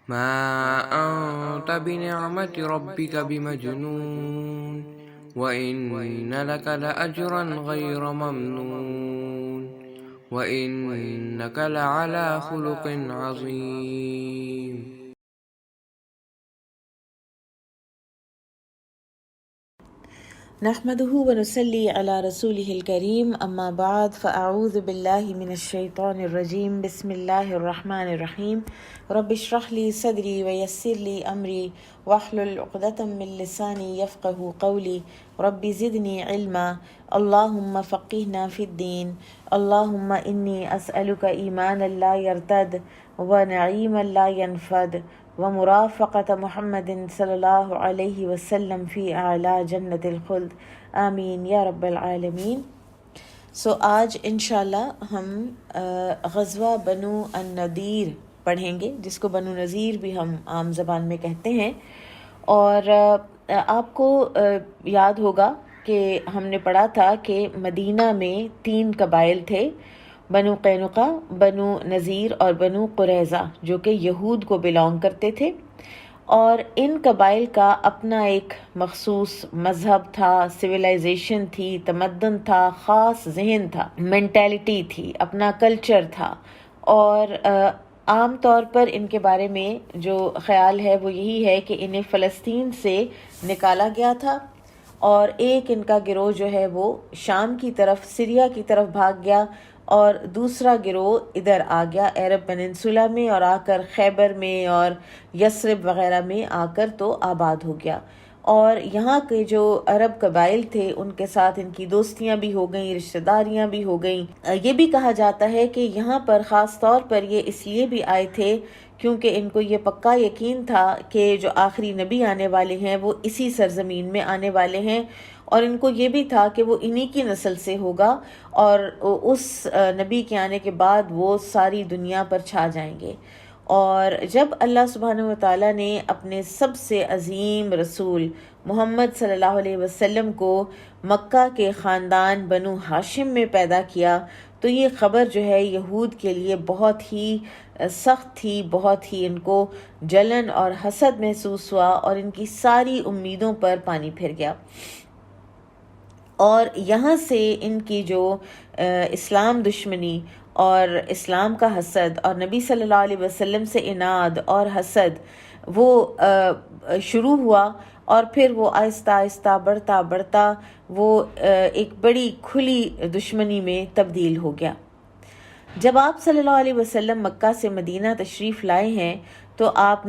ما أنت بنعمة ربك بمجنون وإن لك لأجرا غير ممنون وإنك لعلى خلق عظيم. نحمده ونصلي على رسوله الكريم اما بعد فاعوذ بالله من الشيطان الرجيم بسم الله الرحمن الرحيم رب اشرح لي صدري ويسر لي امري واحلل عقدة من لساني يفقه قولي رب زدني علما اللهم فقهنا في الدين اللهم اني اسالك ايمانا لا يرتد ونعيما لا ينفد ومرافقة محمد صلی اللہ علیہ وسلم فی اعلیٰ جنت الخلد آمین یا رب العالمین۔ آج انشاءاللہ ہم غزوہ بنو النضیر پڑھیں گے، جس کو بنو نذیر بھی ہم عام زبان میں کہتے ہیں۔ اور آپ کو یاد ہوگا کہ ہم نے پڑھا تھا کہ مدینہ میں 3 قبائل تھے، بنو قینقاع، بنو نذیر اور بنو قریظہ، جو کہ یہود کو بلانگ کرتے تھے، اور ان قبائل کا اپنا ایک مخصوص مذہب تھا، سویلائزیشن تھی، تمدن تھا، خاص ذہن تھا، مینٹیلٹی تھی، اپنا کلچر تھا۔ اور عام طور پر ان کے بارے میں جو خیال ہے وہ یہی ہے کہ انہیں فلسطین سے نکالا گیا تھا، اور ایک ان کا گروہ جو ہے وہ شام کی طرف، سیریا کی طرف بھاگ گیا، اور دوسرا گروہ ادھر آ گیا عرب پیننسولا میں، اور آ کر خیبر میں اور یثرب وغیرہ میں آ کر تو آباد ہو گیا۔ اور یہاں کے جو عرب قبائل تھے ان کے ساتھ ان کی دوستیاں بھی ہو گئیں، رشتہ داریاں بھی ہو گئیں۔ یہ بھی کہا جاتا ہے کہ یہاں پر خاص طور پر یہ اس لیے بھی آئے تھے کیونکہ ان کو یہ پکا یقین تھا کہ جو آخری نبی آنے والے ہیں وہ اسی سرزمین میں آنے والے ہیں، اور ان کو یہ بھی تھا کہ وہ انہی کی نسل سے ہوگا، اور اس نبی کے آنے کے بعد وہ ساری دنیا پر چھا جائیں گے۔ اور جب اللہ سبحانہ وتعالیٰ نے اپنے سب سے عظیم رسول محمد صلی اللہ علیہ وسلم کو مکہ کے خاندان بنو ہاشم میں پیدا کیا، تو یہ خبر جو ہے یہود کے لیے بہت ہی سخت تھی، بہت ہی ان کو جلن اور حسد محسوس ہوا، اور ان کی ساری امیدوں پر پانی پھر گیا۔ اور یہاں سے ان کی جو اسلام دشمنی اور اسلام کا حسد اور نبی صلی اللہ علیہ وسلم سے عناد اور حسد وہ شروع ہوا، اور پھر وہ آہستہ آہستہ بڑھتا بڑھتا وہ ایک بڑی کھلی دشمنی میں تبدیل ہو گیا۔ جب آپ صلی اللہ علیہ وسلم مکہ سے مدینہ تشریف لائے ہیں تو آپ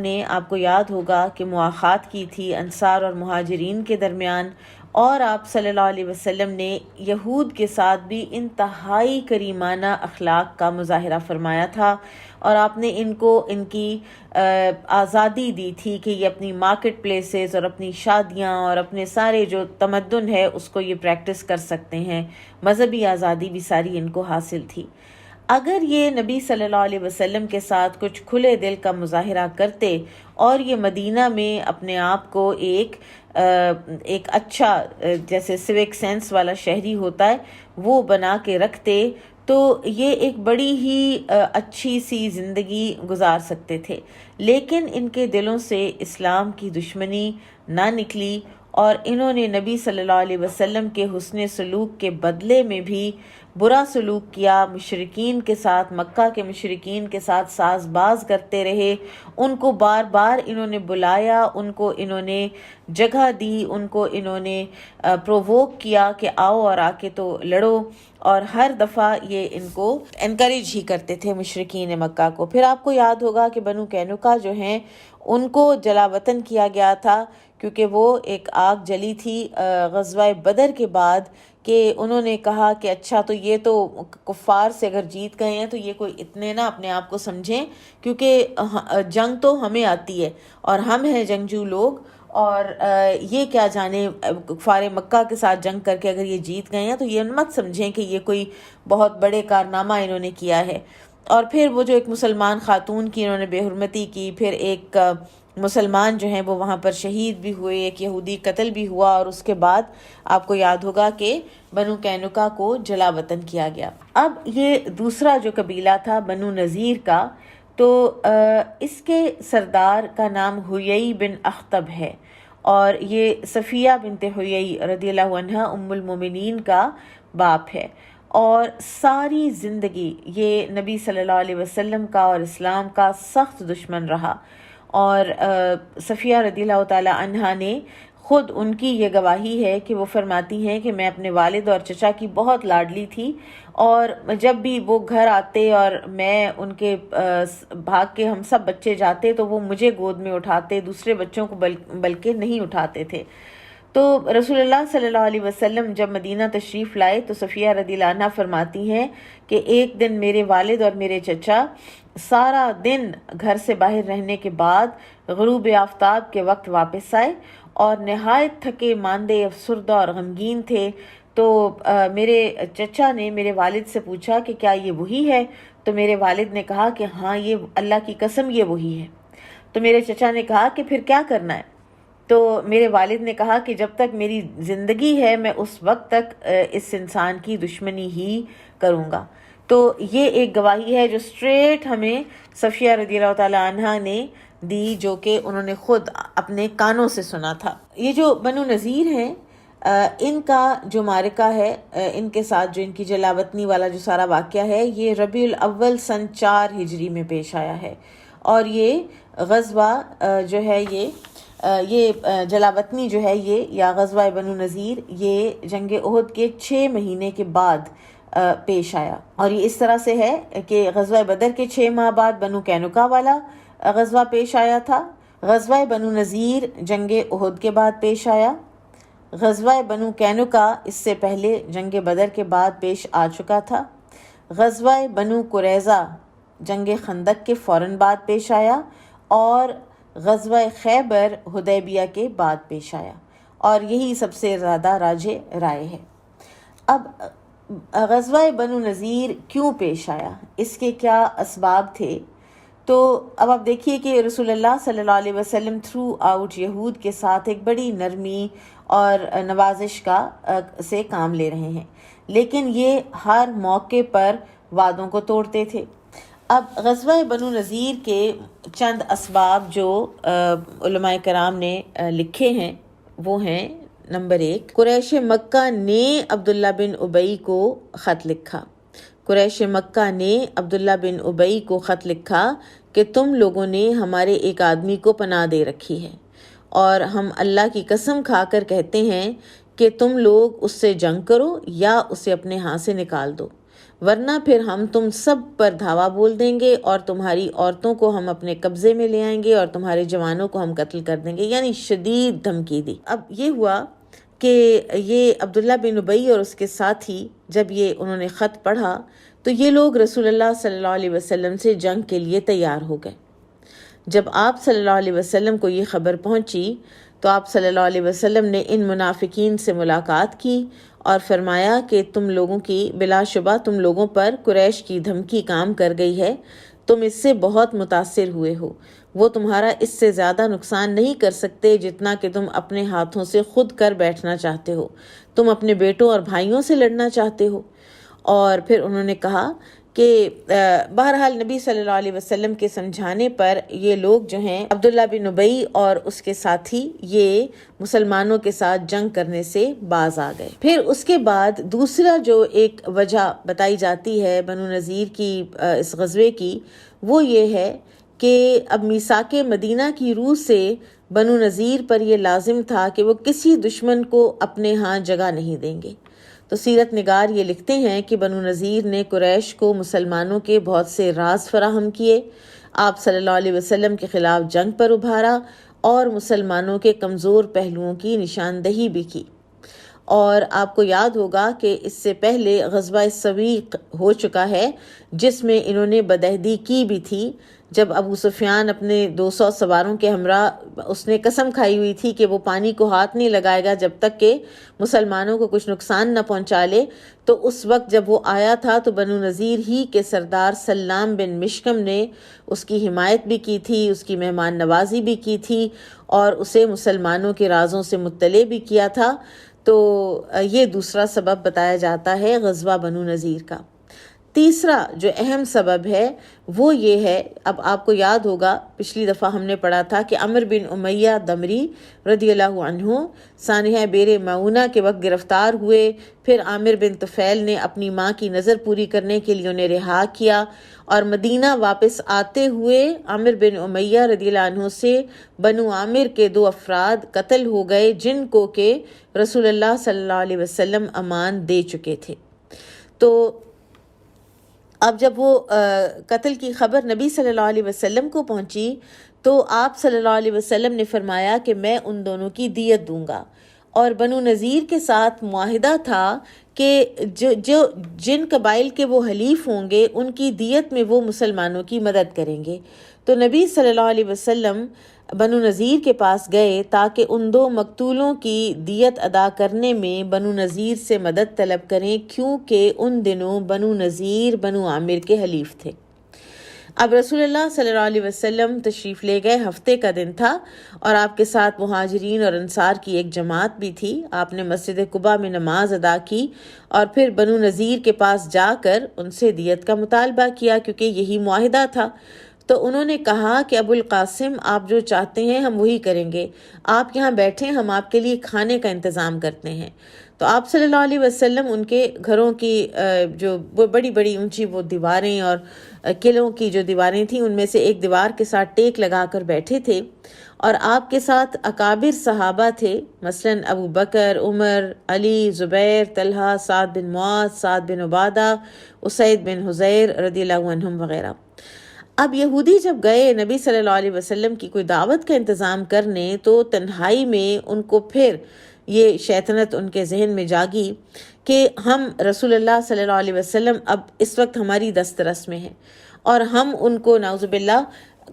کو یاد ہوگا کہ مواخات کی تھی انصار اور مہاجرین کے درمیان، اور آپ صلی اللہ علیہ وسلم نے یہود کے ساتھ بھی انتہائی کریمانہ اخلاق کا مظاہرہ فرمایا تھا، اور آپ نے ان کو ان کی آزادی دی تھی کہ یہ اپنی مارکیٹ پلیسز اور اپنی شادیاں اور اپنے سارے جو تمدن ہے اس کو یہ پریکٹس کر سکتے ہیں، مذہبی آزادی بھی ساری ان کو حاصل تھی۔ اگر یہ نبی صلی اللہ علیہ وسلم کے ساتھ کچھ کھلے دل کا مظاہرہ کرتے اور یہ مدینہ میں اپنے آپ کو ایک اچھا جیسے سوک سینس والا شہری ہوتا ہے وہ بنا کے رکھتے، تو یہ ایک بڑی ہی اچھی سی زندگی گزار سکتے تھے۔ لیکن ان کے دلوں سے اسلام کی دشمنی نہ نکلی، اور انہوں نے نبی صلی اللہ علیہ وسلم کے حسن سلوک کے بدلے میں بھی برا سلوک کیا، مشرکین کے ساتھ، مکہ کے مشرکین کے ساتھ ساز باز کرتے رہے، ان کو بار بار انہوں نے بلایا، ان کو انہوں نے جگہ دی، ان کو انہوں نے پرووک کیا کہ آؤ اور آ کے تو لڑو، اور ہر دفعہ یہ ان کو انکریج ہی کرتے تھے مشرکین مکہ کو۔ پھر آپ کو یاد ہوگا کہ بنو قینقاع جو ہیں ان کو جلا وطن کیا گیا تھا، کیونکہ وہ ایک آگ جلی تھی غزوہ بدر کے بعد، کہ انہوں نے کہا کہ اچھا تو یہ تو کفار سے اگر جیت گئے ہیں تو یہ کوئی اتنے نہ اپنے آپ کو سمجھیں، کیونکہ جنگ تو ہمیں آتی ہے اور ہم ہیں جنگجو لوگ، اور یہ کیا جانے کفار مکہ کے ساتھ جنگ کر کے اگر یہ جیت گئے ہیں تو یہ مت سمجھیں کہ یہ کوئی بہت بڑے کارنامہ انہوں نے کیا ہے۔ اور پھر وہ جو ایک مسلمان خاتون کی انہوں نے بے حرمتی کی، پھر ایک مسلمان جو ہیں وہ وہاں پر شہید بھی ہوئے، ایک یہودی قتل بھی ہوا، اور اس کے بعد آپ کو یاد ہوگا کہ بنو قینقاع کو جلا وطن کیا گیا۔ اب یہ دوسرا جو قبیلہ تھا بنو نذیر کا، تو اس کے سردار کا نام حیی بن اخطب ہے، اور یہ صفیہ بنت حیی رضی اللہ عنہ ام المومنین کا باپ ہے، اور ساری زندگی یہ نبی صلی اللہ علیہ وسلم کا اور اسلام کا سخت دشمن رہا۔ اور صفیہ رضی اللہ تعالی عنہ نے خود ان کی یہ گواہی ہے کہ وہ فرماتی ہیں کہ میں اپنے والد اور چچا کی بہت لاڈلی تھی، اور جب بھی وہ گھر آتے اور میں ان کے بھاگ کے ہم سب بچے جاتے تو وہ مجھے گود میں اٹھاتے، دوسرے بچوں کو بلکہ نہیں اٹھاتے تھے۔ تو رسول اللہ صلی اللہ علیہ وسلم جب مدینہ تشریف لائے تو صفیہ رضی اللہ عنہ فرماتی ہیں کہ ایک دن میرے والد اور میرے چچا سارا دن گھر سے باہر رہنے کے بعد غروب آفتاب کے وقت واپس آئے اور نہایت تھکے ماندے، افسردہ اور غمگین تھے۔ تو میرے چچا نے میرے والد سے پوچھا کہ کیا یہ وہی ہے؟ تو میرے والد نے کہا کہ ہاں، یہ اللہ کی قسم یہ وہی ہے۔ تو میرے چچا نے کہا کہ پھر کیا کرنا ہے؟ تو میرے والد نے کہا کہ جب تک میری زندگی ہے میں اس وقت تک اس انسان کی دشمنی ہی کروں گا۔ تو یہ ایک گواہی ہے جو اسٹریٹ ہمیں صفیہ رضی اللہ تعالی عنہ نے دی، جو کہ انہوں نے خود اپنے کانوں سے سنا تھا۔ یہ جو بنو نذیر ہیں، ان کا جو معرکہ ہے، ان کے ساتھ جو ان کی جلاوطنی والا جو سارا واقعہ ہے، یہ ربیع الاول سن 4 ہجری میں پیش آیا ہے، اور یہ غزوہ جو ہے یہ جلاوطنی جو ہے یہ یا غزوہ بنو نذیر یہ جنگ احد کے 6 مہینے کے بعد پیش آیا، اور یہ اس طرح سے ہے کہ غزوہ بدر کے 6 ماہ بعد بنو قینقاع والا غزوہ پیش آیا تھا، غزوہ بنو نذیر جنگ احد کے بعد پیش آیا، غزوہ بنو قینقاع اس سے پہلے جنگ بدر کے بعد پیش آ چکا تھا، غزوہ بنو قریظہ جنگ خندق کے فوراً بعد پیش آیا، اور غزوہ خیبر حدیبیہ کے بعد پیش آیا، اور یہی سب سے زیادہ راجح رائے ہے۔ اب غزوہ بنو نذیر کیوں پیش آیا، اس کے کیا اسباب تھے؟ تو اب آپ دیکھیے کہ رسول اللہ صلی اللہ علیہ وسلم تھرو آؤٹ یہود کے ساتھ ایک بڑی نرمی اور نوازش سے کام لے رہے ہیں، لیکن یہ ہر موقع پر وعدوں کو توڑتے تھے۔ اب غزوہ بنو نذیر کے چند اسباب جو علماء کرام نے لکھے ہیں وہ ہیں: نمبر 1، قریش مکہ نے عبداللہ بن ابی کو خط لکھا۔ قریش مکہ نے عبداللہ بن ابی کو خط لکھا کہ تم لوگوں نے ہمارے ایک آدمی کو پناہ دے رکھی ہے، اور ہم اللہ کی قسم کھا کر کہتے ہیں کہ تم لوگ اس سے جنگ کرو یا اسے اپنے ہاں سے نکال دو، ورنہ پھر ہم تم سب پر دھاوا بول دیں گے، اور تمہاری عورتوں کو ہم اپنے قبضے میں لے آئیں گے، اور تمہارے جوانوں کو ہم قتل کر دیں گے۔ یعنی شدید دھمکی دی۔ اب یہ ہوا کہ یہ عبداللہ بن ابی اور اس کے ساتھی جب انہوں نے خط پڑھا تو یہ لوگ رسول اللہ صلی اللہ علیہ وسلم سے جنگ کے لیے تیار ہو گئے۔ جب آپ صلی اللہ علیہ وسلم کو یہ خبر پہنچی تو آپ صلی اللہ علیہ وسلم نے ان منافقین سے ملاقات کی اور فرمایا کہ تم لوگوں کی بلا شبہ تم لوگوں پر قریش کی دھمکی کام کر گئی ہے، تم اس سے بہت متاثر ہوئے ہو، وہ تمہارا اس سے زیادہ نقصان نہیں کر سکتے جتنا کہ تم اپنے ہاتھوں سے خود کر بیٹھنا چاہتے ہو، تم اپنے بیٹوں اور بھائیوں سے لڑنا چاہتے ہو۔ اور پھر انہوں نے کہا کہ بہرحال نبی صلی اللہ علیہ وسلم کے سمجھانے پر یہ لوگ جو ہیں عبداللہ بن ابی اور اس کے ساتھی یہ مسلمانوں کے ساتھ جنگ کرنے سے باز آ گئے۔ پھر اس کے بعد دوسرا جو ایک وجہ بتائی جاتی ہے بنو نذیر کی اس غزوے کی، وہ یہ ہے کہ اب میثاق مدینہ کی روح سے بنو نذیر پر یہ لازم تھا کہ وہ کسی دشمن کو اپنے ہاں جگہ نہیں دیں گے۔ تو سیرت نگار یہ لکھتے ہیں کہ بنو نذیر نے قریش کو مسلمانوں کے بہت سے راز فراہم کیے، آپ صلی اللہ علیہ وسلم کے خلاف جنگ پر ابھارا اور مسلمانوں کے کمزور پہلوؤں کی نشاندہی بھی کی۔ اور آپ کو یاد ہوگا کہ اس سے پہلے غزوہ سویق ہو چکا ہے جس میں انہوں نے بدعہدی کی بھی تھی، جب ابو سفیان اپنے 200 سواروں کے ہمراہ اس نے قسم کھائی ہوئی تھی کہ وہ پانی کو ہاتھ نہیں لگائے گا جب تک کہ مسلمانوں کو کچھ نقصان نہ پہنچا لے۔ تو اس وقت جب وہ آیا تھا تو بنو نذیر ہی کے سردار سلام بن مشکم نے اس کی حمایت بھی کی تھی، اس کی مہمان نوازی بھی کی تھی، اور اسے مسلمانوں کے رازوں سے مطلع بھی کیا تھا۔ تو یہ دوسرا سبب بتایا جاتا ہے غزوہ بنو نذیر کا۔ تیسرا جو اہم سبب ہے وہ یہ ہے، اب آپ کو یاد ہوگا پچھلی دفعہ ہم نے پڑھا تھا کہ عمر بن امیہ دمری رضی اللہ عنہ سانحہ بیر معونہ کے وقت گرفتار ہوئے، پھر عامر بن طفیل نے اپنی ماں کی نظر پوری کرنے کے لیے انہیں رہا کیا، اور مدینہ واپس آتے ہوئے عامر بن امیہ رضی اللہ عنہ سے بنو عامر کے 2 افراد قتل ہو گئے، جن کو کہ رسول اللہ صلی اللہ علیہ وسلم امان دے چکے تھے۔ تو اب جب وہ قتل کی خبر نبی صلی اللہ علیہ وسلم کو پہنچی تو آپ صلی اللہ علیہ وسلم نے فرمایا کہ میں ان دونوں کی دیت دوں گا، اور بنو نذیر کے ساتھ معاہدہ تھا کہ جن قبائل کے وہ حلیف ہوں گے ان کی دیت میں وہ مسلمانوں کی مدد کریں گے۔ تو نبی صلی اللہ علیہ وسلم بنو نذیر کے پاس گئے تاکہ ان 2 مقتولوں کی دیت ادا کرنے میں بنو نذیر سے مدد طلب کریں، کیونکہ ان دنوں بنو نذیر بنو عامر کے حلیف تھے۔ اب رسول اللہ صلی اللہ علیہ وسلم تشریف لے گئے، ہفتے کا دن تھا، اور آپ کے ساتھ مہاجرین اور انصار کی ایک جماعت بھی تھی۔ آپ نے مسجد قباء میں نماز ادا کی اور پھر بنو نذیر کے پاس جا کر ان سے دیت کا مطالبہ کیا، کیونکہ یہی معاہدہ تھا۔ تو انہوں نے کہا کہ ابو القاسم آپ جو چاہتے ہیں ہم وہی کریں گے، آپ یہاں بیٹھیں، ہم آپ کے لیے کھانے کا انتظام کرتے ہیں۔ تو آپ صلی اللہ علیہ وسلم ان کے گھروں کی جو بڑی بڑی اونچی وہ دیواریں اور قلعوں کی جو دیواریں تھیں ان میں سے ایک دیوار کے ساتھ ٹیک لگا کر بیٹھے تھے، اور آپ کے ساتھ اکابر صحابہ تھے، مثلاً ابو بکر، عمر، علی، زبیر، طلحہ، سعد بن معاذ، سعد بن عبادہ، اسید بن حضیر رضی اللہ عنہم وغیرہ۔ اب یہودی جب گئے نبی صلی اللہ علیہ وسلم کی کوئی دعوت کا انتظام کرنے تو تنہائی میں ان کو پھر یہ شیطنت ان کے ذہن میں جاگی کہ ہم رسول اللہ صلی اللہ علیہ وسلم اب اس وقت ہماری دسترس میں ہیں اور ہم ان کو نعوذ باللہ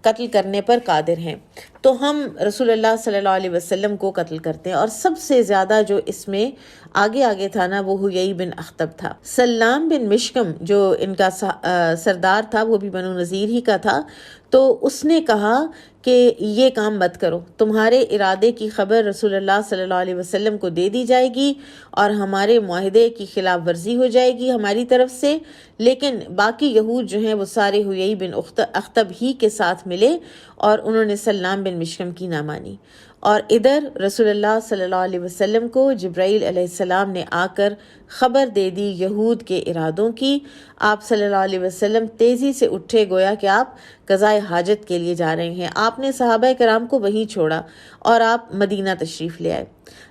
قتل کرنے پر قادر ہیں، تو ہم رسول اللہ صلی اللہ علیہ وسلم کو قتل کرتے ہیں۔ اور سب سے زیادہ جو اس میں آگے تھا نا وہ حیی بن اخطب تھا۔ سلام بن مشکم جو ان کا سردار تھا وہ بھی بنو نذیر ہی کا تھا، تو اس نے کہا کہ یہ کام مت کرو، تمہارے ارادے کی خبر رسول اللہ صلی اللہ علیہ وسلم کو دے دی جائے گی اور ہمارے معاہدے کی خلاف ورزی ہو جائے گی ہماری طرف سے۔ لیکن باقی یہود جو ہیں وہ سارے حیی بن اخطب ہی کے ساتھ ملے اور انہوں نے سلام بن مشکم کی نہ مانی، اور ادھر رسول اللہ صلی اللہ علیہ وسلم کو جبرائیل علیہ السلام نے آ کر خبر دے دی یہود کے ارادوں کی۔ آپ صلی اللہ علیہ وسلم تیزی سے اٹھے، گویا کہ آپ قضائے حاجت کے لیے جا رہے ہیں۔ آپ نے صحابہ کرام کو وہیں چھوڑا اور آپ مدینہ تشریف لے آئے۔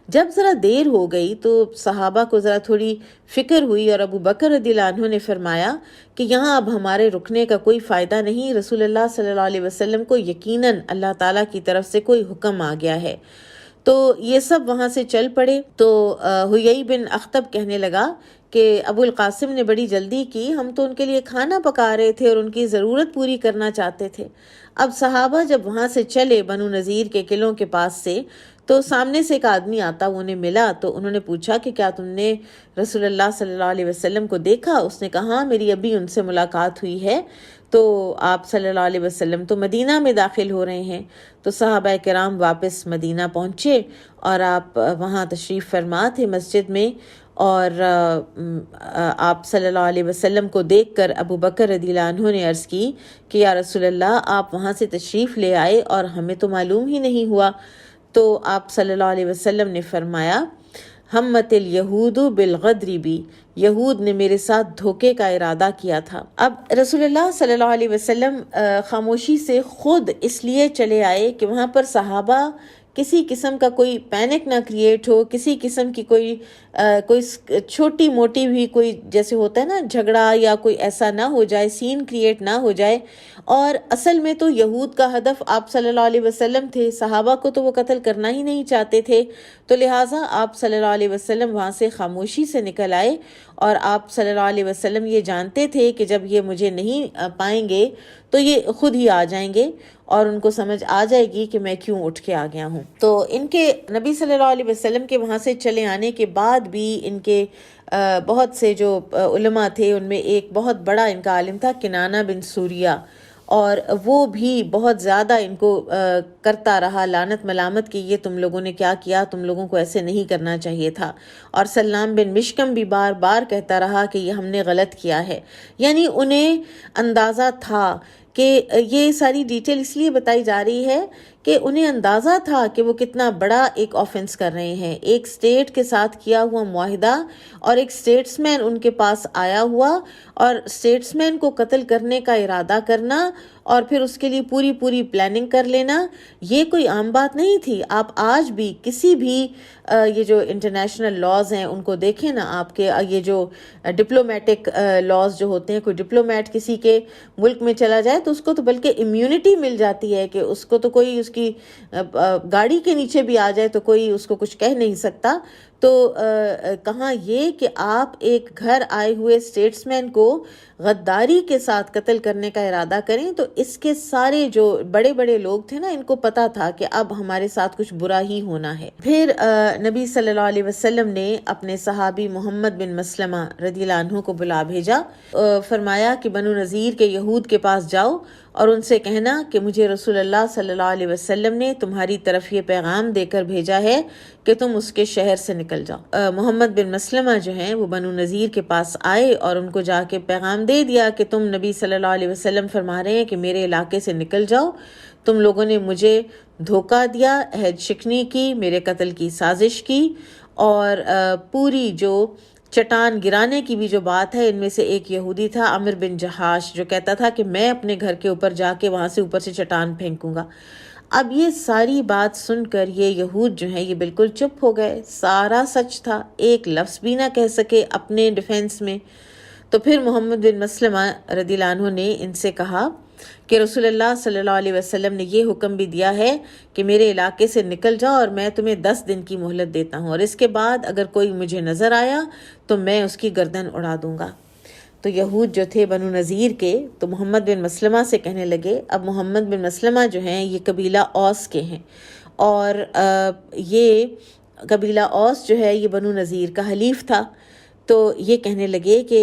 جب ذرا دیر ہو گئی تو صحابہ کو ذرا تھوڑی فکر ہوئی، اور ابو بکر رضی اللہ عنہ نے فرمایا کہ یہاں اب ہمارے رکنے کا کوئی فائدہ نہیں، رسول اللہ صلی اللہ علیہ وسلم کو یقیناً اللہ تعالیٰ کی طرف سے کوئی حکم آ گیا ہے۔ تو یہ سب وہاں سے چل پڑے۔ تو حیی بن اخطب کہنے لگا کہ ابو القاسم نے بڑی جلدی کی، ہم تو ان کے لیے کھانا پکا رہے تھے اور ان کی ضرورت پوری کرنا چاہتے تھے۔ اب صحابہ جب وہاں سے چلے بنو نذیر کے قلعوں کے پاس سے، تو سامنے سے ایک آدمی آتا وہ انہیں ملا، تو انہوں نے پوچھا کہ کیا تم نے رسول اللہ صلی اللہ علیہ وسلم کو دیکھا؟ اس نے کہا ہاں میری ابھی ان سے ملاقات ہوئی ہے۔ تو آپ صلی اللہ علیہ وسلم تو مدینہ میں داخل ہو رہے ہیں، تو صحابہ کرام واپس مدینہ پہنچے اور آپ وہاں تشریف فرما تھے مسجد میں، اور آپ صلی اللہ علیہ وسلم کو دیکھ کر ابو بکر رضی اللہ عنہ نے عرض کی کہ یا رسول اللہ آپ وہاں سے تشریف لے آئے اور ہمیں تو معلوم ہی نہیں ہوا۔ تو آپ صلی اللہ علیہ وسلم نے فرمایا ہمت الیہود بالغدر بی، یہود نے میرے ساتھ دھوکے کا ارادہ کیا تھا۔ اب رسول اللہ صلی اللہ علیہ وسلم خاموشی سے خود اس لیے چلے آئے کہ وہاں پر صحابہ کسی قسم کا کوئی پینک نہ کریٹ ہو، کسی قسم کی کوئی چھوٹی موٹی بھی کوئی جیسے ہوتا ہے نا جھگڑا یا کوئی ایسا نہ ہو جائے، سین کریٹ نہ ہو جائے۔ اور اصل میں تو یہود کا ہدف آپ صلی اللہ علیہ وسلم تھے، صحابہ کو تو وہ قتل کرنا ہی نہیں چاہتے تھے، تو لہٰذا آپ صلی اللہ علیہ وسلم وہاں سے خاموشی سے نکل آئے، اور آپ صلی اللہ علیہ وسلم یہ جانتے تھے کہ جب یہ مجھے نہیں پائیں گے تو یہ خود ہی آ جائیں گے اور ان کو سمجھ آ جائے گی کہ میں کیوں اٹھ کے آ گیا ہوں۔ تو ان کے نبی صلی اللہ علیہ وسلم کے وہاں سے چلے آنے کے بعد بھی ان کے بہت سے جو علماء تھے، ان میں ایک بہت بڑا ان کا عالم تھا کنانہ بن سوریہ، اور وہ بھی بہت زیادہ ان کو کرتا رہا لعنت ملامت کہ یہ تم لوگوں نے کیا کیا، تم لوگوں کو ایسے نہیں کرنا چاہیے تھا. اور سلام بن مشکم بھی بار بار کہتا رہا کہ یہ ہم نے غلط کیا ہے. یعنی انہیں اندازہ تھا کہ یہ ساری ڈیٹیل اس لیے بتائی جا رہی ہے کہ انہیں اندازہ تھا کہ وہ کتنا بڑا ایک آفنس کر رہے ہیں. ایک سٹیٹ کے ساتھ کیا ہوا معاہدہ اور ایک سٹیٹس مین ان کے پاس آیا ہوا اور سٹیٹس مین کو قتل کرنے کا ارادہ کرنا اور پھر اس کے لیے پوری پلاننگ کر لینا، یہ کوئی عام بات نہیں تھی. آپ آج بھی کسی بھی یہ جو انٹرنیشنل لاز ہیں ان کو دیکھیں نا آپ کے، یہ جو ڈپلومیٹک لاز جو ہوتے ہیں، کوئی ڈپلومیٹ کسی کے ملک میں چلا جائے تو اس کو تو بلکہ امیونٹی مل جاتی ہے کہ اس کو تو کوئی اس کی گاڑی کے نیچے بھی آ جائے تو کوئی اس کو کچھ کہہ نہیں سکتا. تو کہاں یہ کہ آپ ایک گھر آئے ہوئے اسٹیٹس مین کو غداری کے ساتھ قتل کرنے کا ارادہ کریں، تو اس کے سارے جو بڑے بڑے لوگ تھے نا، ان کو پتا تھا کہ اب ہمارے ساتھ کچھ برا ہی ہونا ہے. پھر نبی صلی اللہ علیہ وسلم نے اپنے صحابی محمد بن مسلمہ رضی اللہ عنہ کو بلا بھیجا. فرمایا کہ بنو نذیر کے یہود کے پاس جاؤ اور ان سے کہنا کہ مجھے رسول اللہ صلی اللہ علیہ وسلم نے تمہاری طرف یہ پیغام دے کر بھیجا ہے کہ تم اس کے شہر سے نکل جاؤ. محمد بن مسلمہ جو ہیں وہ بنو نذیر کے پاس آئے اور ان کو جا کے پیغام دے دیا کہ تم نبی صلی اللہ علیہ وسلم فرما رہے ہیں کہ میرے علاقے سے نکل جاؤ، تم لوگوں نے مجھے دھوکہ دیا، عہد شکنی کی، میرے قتل کی سازش کی، اور پوری جو چٹان گرانے کی بھی جو بات ہے، ان میں سے ایک یہودی تھا عمر بن جہاش جو کہتا تھا کہ میں اپنے گھر کے اوپر جا کے وہاں سے اوپر سے چٹان پھینکوں گا. اب یہ ساری بات سن کر یہ یہود جو ہیں یہ بالکل چپ ہو گئے. سارا سچ تھا، ایک لفظ بھی نہ کہہ سکے اپنے ڈیفینس میں. تو پھر محمد بن مسلمہ رضی اللہ عنہ نے ان سے کہا کہ رسول اللہ صلی اللہ علیہ وسلم نے یہ حکم بھی دیا ہے کہ میرے علاقے سے نکل جاؤ اور میں تمہیں 10 دن کی مہلت دیتا ہوں، اور اس کے بعد اگر کوئی مجھے نظر آیا تو میں اس کی گردن اڑا دوں گا. تو یہود جو تھے بنو نذیر کے تو محمد بن مسلمہ سے کہنے لگے. اب محمد بن مسلمہ جو ہیں یہ قبیلہ اوس کے ہیں، اور یہ قبیلہ اوس جو ہے یہ بنو نذیر کا حلیف تھا. تو یہ کہنے لگے کہ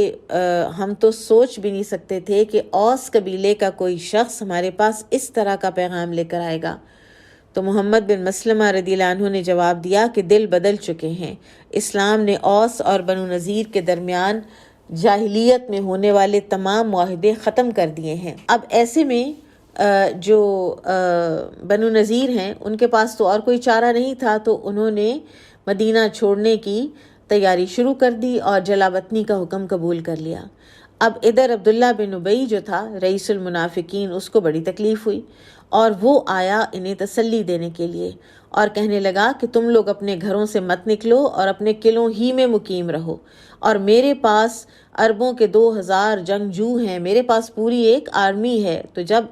ہم تو سوچ بھی نہیں سکتے تھے کہ اوس قبیلے کا کوئی شخص ہمارے پاس اس طرح کا پیغام لے کر آئے گا. تو محمد بن مسلمہ رضی اللہ عنہ نے جواب دیا کہ دل بدل چکے ہیں، اسلام نے اوس اور بنو نذیر کے درمیان جاہلیت میں ہونے والے تمام معاہدے ختم کر دیے ہیں. اب ایسے میں جو بنو نذیر ہیں ان کے پاس تو اور کوئی چارہ نہیں تھا، تو انہوں نے مدینہ چھوڑنے کی تیاری شروع کر دی اور جلا وطنی کا حکم قبول کر لیا. اب ادھر عبداللہ بن ابی جو تھا رئیس المنافقین، اس کو بڑی تکلیف ہوئی اور وہ آیا انہیں تسلی دینے کے لیے اور کہنے لگا کہ تم لوگ اپنے گھروں سے مت نکلو اور اپنے قلعوں ہی میں مقیم رہو، اور میرے پاس عربوں کے 2000 جنگجو ہیں، میرے پاس پوری ایک آرمی ہے. تو جب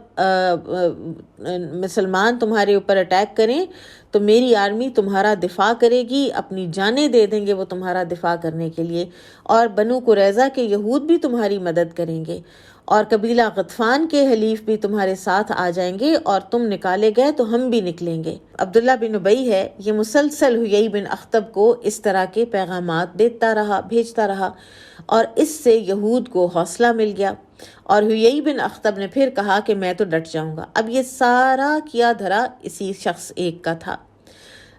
مسلمان تمہارے اوپر اٹیک کریں تو میری آرمی تمہارا دفاع کرے گی، اپنی جانیں دے دیں گے وہ تمہارا دفاع کرنے کے لیے، اور بنو قریظہ کے یہود بھی تمہاری مدد کریں گے، اور قبیلہ غطفان کے حلیف بھی تمہارے ساتھ آ جائیں گے، اور تم نکالے گئے تو ہم بھی نکلیں گے. عبداللہ بن ابی ہے یہ مسلسل حیی بن اخطب کو اس طرح کے پیغامات بھیجتا رہا، اور اس سے یہود کو حوصلہ مل گیا. اور حیی بن اخطب نے پھر کہا کہ میں تو ڈٹ جاؤں گا. اب یہ سارا کیا دھرا اسی شخص ایک کا تھا.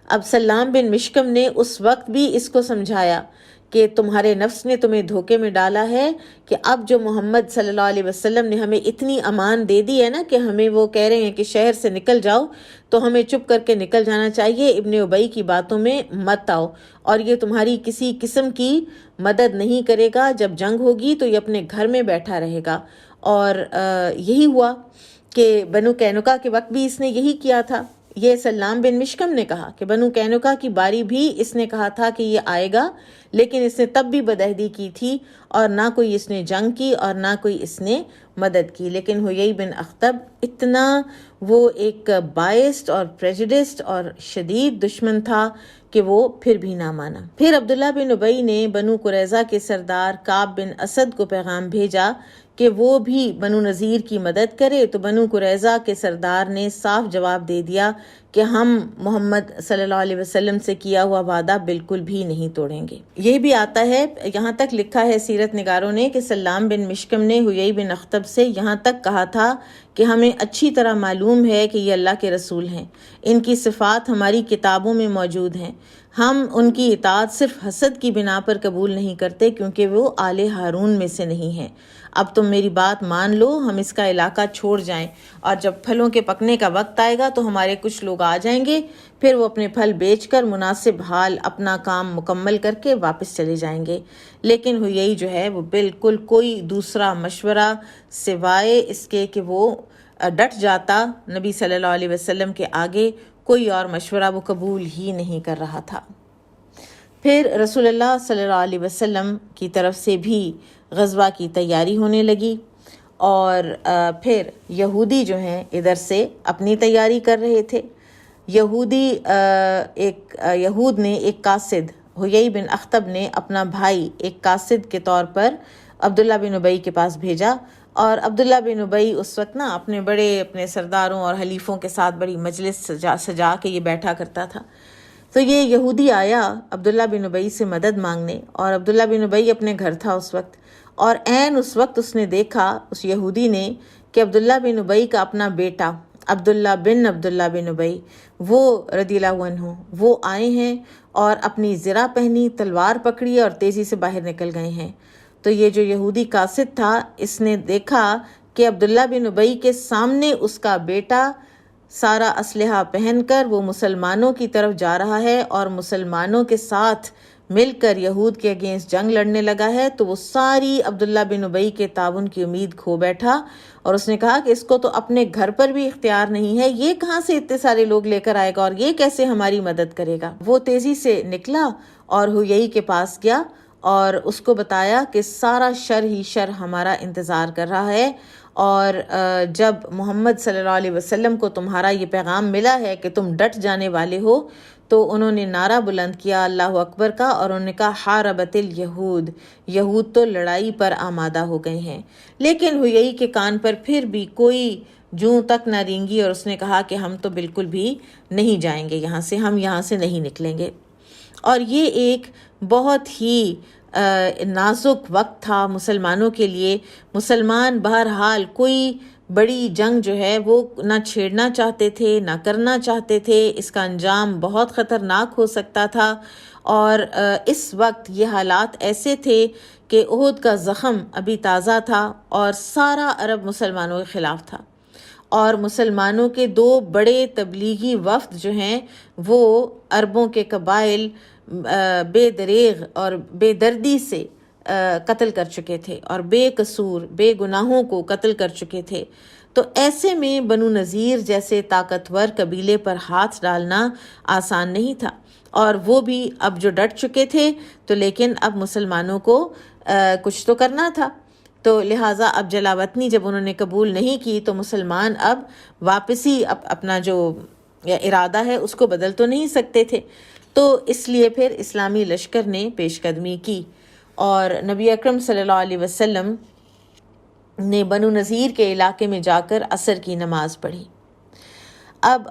اب سلام بن مشکم نے اس وقت بھی اس کو سمجھایا کہ تمہارے نفس نے تمہیں دھوکے میں ڈالا ہے، کہ اب جو محمد صلی اللہ علیہ وسلم نے ہمیں اتنی امان دے دی ہے نا کہ ہمیں وہ کہہ رہے ہیں کہ شہر سے نکل جاؤ، تو ہمیں چپ کر کے نکل جانا چاہیے، ابن ابی کی باتوں میں مت آؤ، اور یہ تمہاری کسی قسم کی مدد نہیں کرے گا. جب جنگ ہوگی تو یہ اپنے گھر میں بیٹھا رہے گا. اور یہی ہوا کہ بنو قینقاع کے وقت بھی اس نے یہی کیا تھا. یہ سلام بن مشکم نے کہا کہ بنو قینقاع کی باری بھی اس نے کہا تھا کہ یہ آئے گا، لیکن اس نے تب بھی بدعہدی کی تھی اور نہ کوئی اس نے جنگ کی اور نہ کوئی اس نے مدد کی. لیکن حیی بن اخطب اتنا وہ ایک بائسڈ اور پریجڈسڈ اور شدید دشمن تھا کہ وہ پھر بھی نہ مانا. پھر عبداللہ بن ابی نے بنو قریظہ کے سردار کعب بن اسد کو پیغام بھیجا کہ وہ بھی بنو نذیر کی مدد کرے، تو بنو قریظہ کے سردار نے صاف جواب دے دیا کہ ہم محمد صلی اللہ علیہ وسلم سے کیا ہوا وعدہ بالکل بھی نہیں توڑیں گے۔ یہ بھی آتا ہے، یہاں تک لکھا ہے سیرت نگاروں نے کہ سلام بن مشکم نے حیی بن اخطب سے یہاں تک کہا تھا کہ ہمیں اچھی طرح معلوم ہے کہ یہ اللہ کے رسول ہیں، ان کی صفات ہماری کتابوں میں موجود ہیں، ہم ان کی اطاعت صرف حسد کی بنا پر قبول نہیں کرتے کیونکہ وہ آل ہارون میں سے نہیں ہیں۔ اب تم میری بات مان لو، ہم اس کا علاقہ چھوڑ جائیں، اور جب پھلوں کے پکنے کا وقت آئے گا تو ہمارے کچھ لوگ آ جائیں گے، پھر وہ اپنے پھل بیچ کر مناسب حال اپنا کام مکمل کر کے واپس چلے جائیں گے۔ لیکن حیی جو ہے وہ بالکل کوئی دوسرا مشورہ سوائے اس کے کہ وہ ڈٹ جاتا نبی صلی اللہ علیہ وسلم کے آگے، کوئی اور مشورہ وہ قبول ہی نہیں کر رہا تھا۔ پھر رسول اللہ صلی اللہ علیہ وسلم کی طرف سے بھی غزوہ کی تیاری ہونے لگی، اور پھر یہودی جو ہیں ادھر سے اپنی تیاری کر رہے تھے۔ یہود نے ایک قاصد، حیی بن اخطب نے اپنا بھائی ایک قاصد کے طور پر عبداللہ بن ابی کے پاس بھیجا، اور عبداللہ بن ابی اس وقت اپنے سرداروں اور حلیفوں کے ساتھ بڑی مجلس سجا کے یہ بیٹھا کرتا تھا۔ تو یہ یہودی آیا عبداللہ بن ابی سے مدد مانگنے، اور عبداللہ بن ابی اپنے گھر تھا اس وقت، اور عین اس وقت اس نے دیکھا، اس یہودی نے، کہ عبداللہ بن ابی کا اپنا بیٹا عبداللہ بن ابی وہ رضی اللہ عنہ وہ آئے ہیں اور اپنی زرہ پہنی، تلوار پکڑی اور تیزی سے باہر نکل گئے ہیں۔ تو یہ جو یہودی قاصد تھا، اس نے دیکھا کہ عبداللہ بن ابی کے سامنے اس کا بیٹا سارا اسلحہ پہن کر وہ مسلمانوں کی طرف جا رہا ہے اور مسلمانوں کے ساتھ مل کر یہود کے اگینسٹ جنگ لڑنے لگا ہے، تو وہ ساری عبداللہ بن ابی کے تعاون کی امید کھو بیٹھا، اور اس نے کہا کہ اس کو تو اپنے گھر پر بھی اختیار نہیں ہے، یہ کہاں سے اتنے سارے لوگ لے کر آئے گا اور یہ کیسے ہماری مدد کرے گا۔ وہ تیزی سے نکلا اور حیی کے پاس گیا اور اس کو بتایا کہ سارا شر ہی شر ہمارا انتظار کر رہا ہے، اور جب محمد صلی اللہ علیہ وسلم کو تمہارا یہ پیغام ملا ہے کہ تم ڈٹ جانے والے ہو، تو انہوں نے نعرہ بلند کیا اللہ اکبر کا، اور انہوں نے کہا حاربت الیہود، یہود تو لڑائی پر آمادہ ہو گئے ہیں۔ لیکن حیی کے کان پر پھر بھی کوئی جوں تک نہ رینگی، اور اس نے کہا کہ ہم تو بالکل بھی نہیں جائیں گے یہاں سے، ہم یہاں سے نہیں نکلیں گے۔ اور یہ ایک بہت ہی نازک وقت تھا مسلمانوں کے لیے۔ مسلمان بہرحال کوئی بڑی جنگ جو ہے وہ نہ چھیڑنا چاہتے تھے، نہ کرنا چاہتے تھے، اس کا انجام بہت خطرناک ہو سکتا تھا، اور اس وقت یہ حالات ایسے تھے کہ احد کا زخم ابھی تازہ تھا اور سارا عرب مسلمانوں کے خلاف تھا، اور مسلمانوں کے دو بڑے تبلیغی وفد جو ہیں وہ عربوں کے قبائل بے دریغ اور بے دردی سے قتل کر چکے تھے، اور بے قصور بے گناہوں کو قتل کر چکے تھے۔ تو ایسے میں بنو نذیر جیسے طاقتور قبیلے پر ہاتھ ڈالنا آسان نہیں تھا، اور وہ بھی اب جو ڈٹ چکے تھے، تو لیکن اب مسلمانوں کو کچھ تو کرنا تھا، تو لہٰذا اب جلاوطنی جب انہوں نے قبول نہیں کی تو مسلمان اب واپسی اپنا جو ارادہ ہے اس کو بدل تو نہیں سکتے تھے، تو اس لیے پھر اسلامی لشکر نے پیش قدمی کی، اور نبی اکرم صلی اللہ علیہ وسلم نے بنو نذیر کے علاقے میں جا کر عصر کی نماز پڑھی۔ اب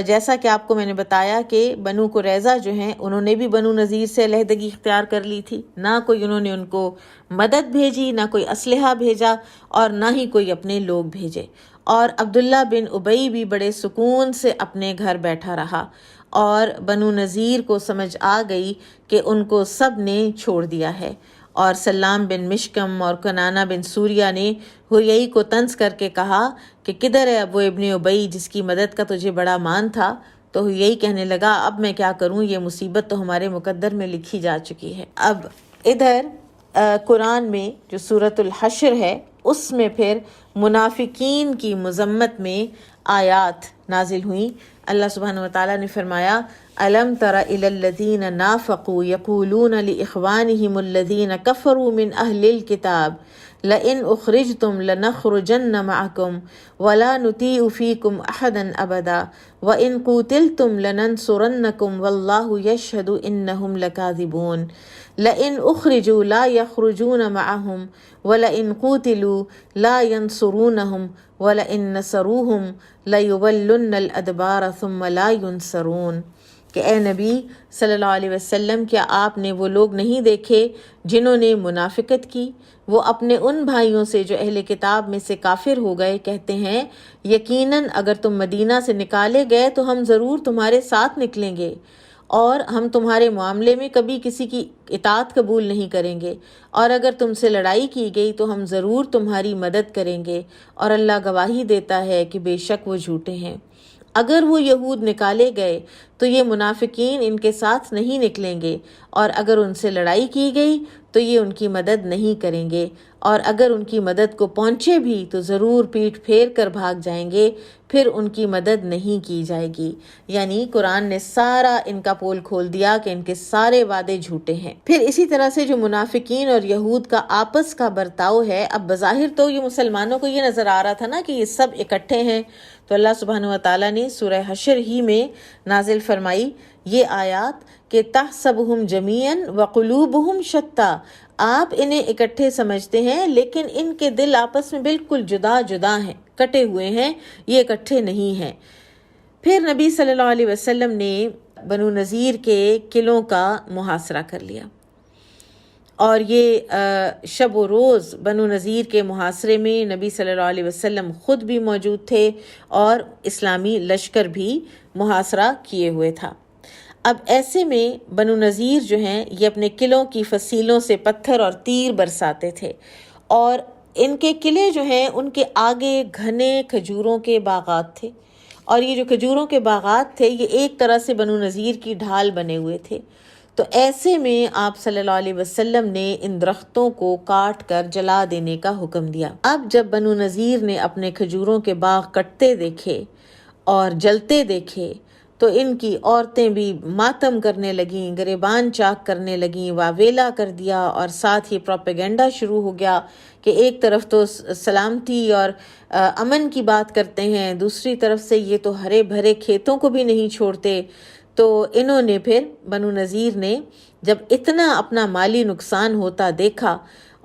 جیسا کہ آپ کو میں نے بتایا کہ بنو قریظہ جو ہیں انہوں نے بھی بنو نذیر سے علیحدگی اختیار کر لی تھی، نہ کوئی انہوں نے ان کو مدد بھیجی، نہ کوئی اسلحہ بھیجا، اور نہ ہی کوئی اپنے لوگ بھیجے، اور عبداللہ بن ابی بھی بڑے سکون سے اپنے گھر بیٹھا رہا، اور بنو نذیر کو سمجھ آ گئی کہ ان کو سب نے چھوڑ دیا ہے، اور سلام بن مشکم اور کنانہ بن سوریہ نے حیی کو طنز کر کے کہا کہ کدھر ہے ابو ابن ابی جس کی مدد کا تجھے بڑا مان تھا؟ تو حیی کہنے لگا اب میں کیا کروں، یہ مصیبت تو ہمارے مقدر میں لکھی جا چکی ہے۔ اب ادھر قرآن میں جو سورۃ الحشر ہے اس میں پھر منافقین کی مذمت میں آیات نازل ہوئیں۔ اللہ سبحانہ وتعالیٰ نے فرمایا أَلَمْ تَرَ إِلَى الَّذِينَ نَافَقُوا يَقُولُونَ لِإِخْوَانِهِمُ الَّذِينَ كَفَرُوا مِنْ أَهْلِ الْكِتَابِ لئن اخرجتم لنخرجن معکم ولا نطیع فیکم احدا ابدا وان قوتلتم لننصرنکم واللہ یشہد انہم لکاذبون لئن اخرجوا لا یخرجون معہم ولئن قوتلوا لا ینصرونہم ولئن نصروہم لیولن الادبار ثم لا ینصرون۔ کہ اے نبی صلی اللہ علیہ وسلم، کیا آپ نے وہ لوگ نہیں دیکھے جنہوں نے منافقت کی؟ وہ اپنے ان بھائیوں سے جو اہل کتاب میں سے کافر ہو گئے کہتے ہیں یقیناً اگر تم مدینہ سے نکالے گئے تو ہم ضرور تمہارے ساتھ نکلیں گے اور ہم تمہارے معاملے میں کبھی کسی کی اطاعت قبول نہیں کریں گے، اور اگر تم سے لڑائی کی گئی تو ہم ضرور تمہاری مدد کریں گے، اور اللہ گواہی دیتا ہے کہ بے شک وہ جھوٹے ہیں۔ اگر وہ یہود نکالے گئے تو یہ منافقین ان کے ساتھ نہیں نکلیں گے، اور اگر ان سے لڑائی کی گئی تو یہ ان کی مدد نہیں کریں گے، اور اگر ان کی مدد کو پہنچے بھی تو ضرور پیٹھ پھیر کر بھاگ جائیں گے، پھر ان کی مدد نہیں کی جائے گی۔ یعنی قرآن نے سارا ان کا پول کھول دیا کہ ان کے سارے وعدے جھوٹے ہیں۔ پھر اسی طرح سے جو منافقین اور یہود کا آپس کا برتاؤ ہے، اب بظاہر تو یہ مسلمانوں کو یہ نظر آ رہا تھا نا کہ یہ سب اکٹھے ہیں، تو اللہ سبحانہ و تعالیٰ نے سورہ حشر ہی میں نازل فرمائی یہ آیات کہ تحسبہم جمیعا وقلوبہم شتیٰ، آپ انہیں اکٹھے سمجھتے ہیں لیکن ان کے دل آپس میں بالکل جدا جدا ہیں، کٹے ہوئے ہیں، یہ اکٹھے نہیں ہیں۔ پھر نبی صلی اللہ علیہ وسلم نے بنو نذیر کے قلعوں کا محاصرہ کر لیا، اور یہ شب و روز بنو نذیر کے محاصرے میں نبی صلی اللہ علیہ وسلم خود بھی موجود تھے اور اسلامی لشکر بھی محاصرہ کیے ہوئے تھا۔ اب ایسے میں بنو نذیر جو ہیں یہ اپنے قلعوں کی فصیلوں سے پتھر اور تیر برساتے تھے، اور ان کے قلعے جو ہیں ان کے آگے گھنے کھجوروں کے باغات تھے، اور یہ جو کھجوروں کے باغات تھے یہ ایک طرح سے بنو نذیر کی ڈھال بنے ہوئے تھے۔ تو ایسے میں آپ صلی اللہ علیہ وسلم نے ان درختوں کو کاٹ کر جلا دینے کا حکم دیا۔ اب جب بنو نذیر نے اپنے کھجوروں کے باغ کٹتے دیکھے اور جلتے دیکھے تو ان کی عورتیں بھی ماتم کرنے لگیں، گریبان چاک کرنے لگیں، واویلا کر دیا، اور ساتھ ہی پروپیگنڈا شروع ہو گیا کہ ایک طرف تو سلامتی اور امن کی بات کرتے ہیں، دوسری طرف سے یہ تو ہرے بھرے کھیتوں کو بھی نہیں چھوڑتے۔ تو انہوں نے پھر بنو نذیر نے جب اتنا اپنا مالی نقصان ہوتا دیکھا،